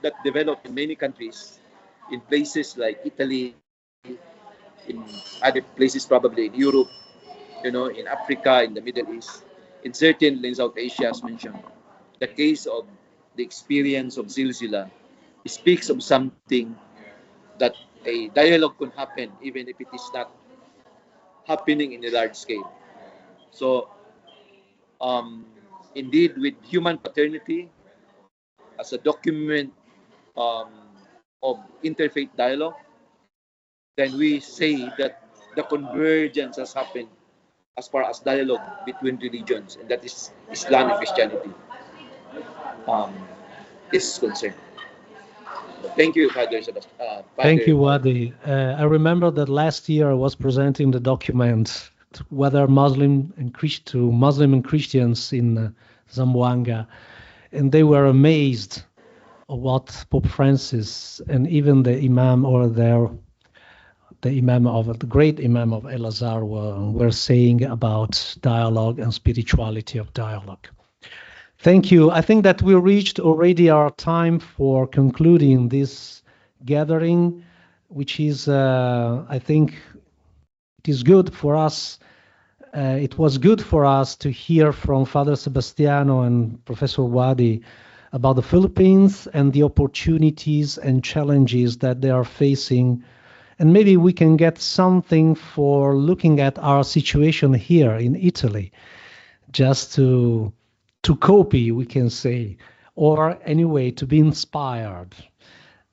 that developed in many countries, in places like Italy, in other places probably in Europe, in Africa, in the Middle East, in certain in South Asia as mentioned. The case of the experience of Silsillah speaks of something that a dialogue can happen even if it is not happening in a large scale. So indeed, with human paternity as a document um, of interfaith dialogue, then we say that the convergence has happened as far as dialogue between religions, and that is Islam and Christianity is concerned. Thank you, Father Sebastian. Thank you, Wadi. I remember that last year I was presenting the document to whether Muslim and Christians in Zamboanga, and they were amazed of what Pope Francis and even the Imam or the great Imam of El Azhar were saying about dialogue and spirituality of dialogue. Thank you. I think that we reached already our time for concluding this gathering, which is, I think, it is good for us. It was good for us to hear from Father Sebastiano and Professor Wadi about the Philippines and the opportunities and challenges that they are facing. And maybe we can get something for looking at our situation here in Italy, just to copy, we can say, or anyway, to be inspired.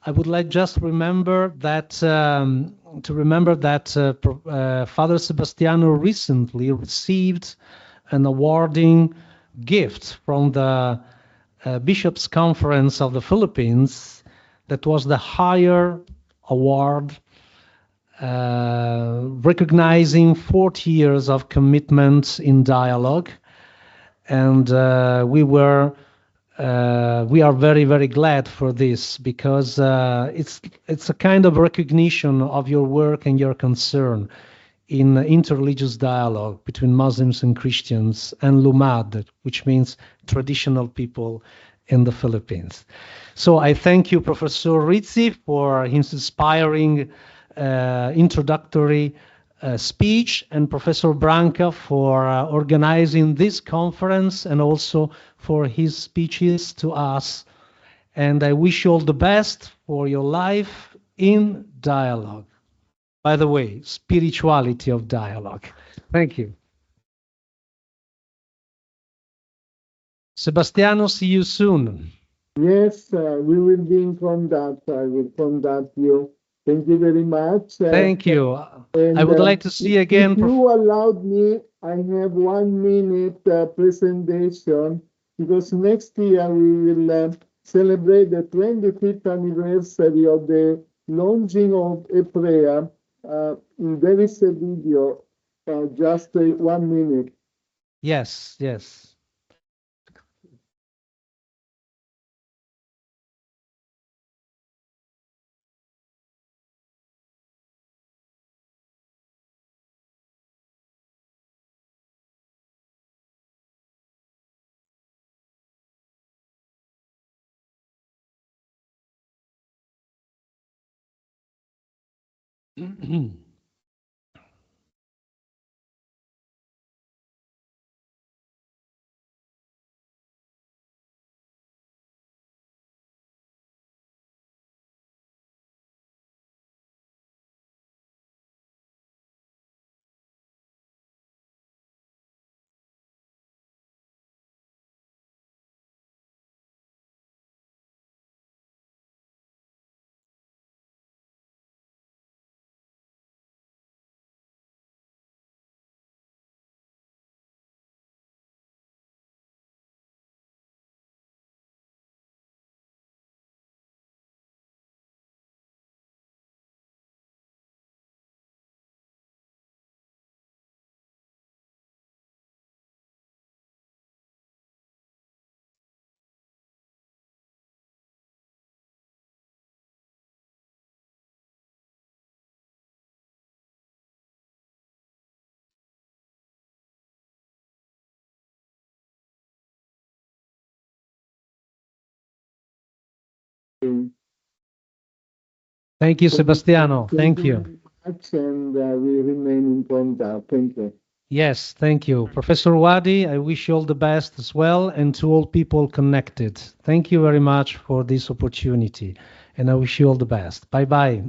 I would like just remember that Father Sebastiano recently received an awarding gift from the Bishops' Conference of the Philippines. That was the higher award recognizing 40 years of commitment in dialogue. And we are very, very glad for this, because it's a kind of recognition of your work and your concern in interreligious dialogue between Muslims and Christians and Lumad, which means traditional people in the Philippines. So I thank you, Professor Rizzi, for his inspiring introductory speech, and Professor Branca for organizing this conference and also for his speeches to us. And I wish you all the best for your life in dialogue. By the way, spirituality of dialogue. Thank you. Sebastiano, see you soon. Yes, we will be in contact. I will contact you. Thank you very much. Thank you. I would like to see again. If you allowed me, I have 1 minute presentation, because next year we will celebrate the 25th anniversary of the launching of a prayer. There is a video, just 1 minute. Yes, yes. Thank you, Sebastiano. Thank you. Very much, and we remain in contact. Thank you. Yes, thank you. Professor Wadi, I wish you all the best as well, and to all people connected. Thank you very much for this opportunity, and I wish you all the best. Bye-bye.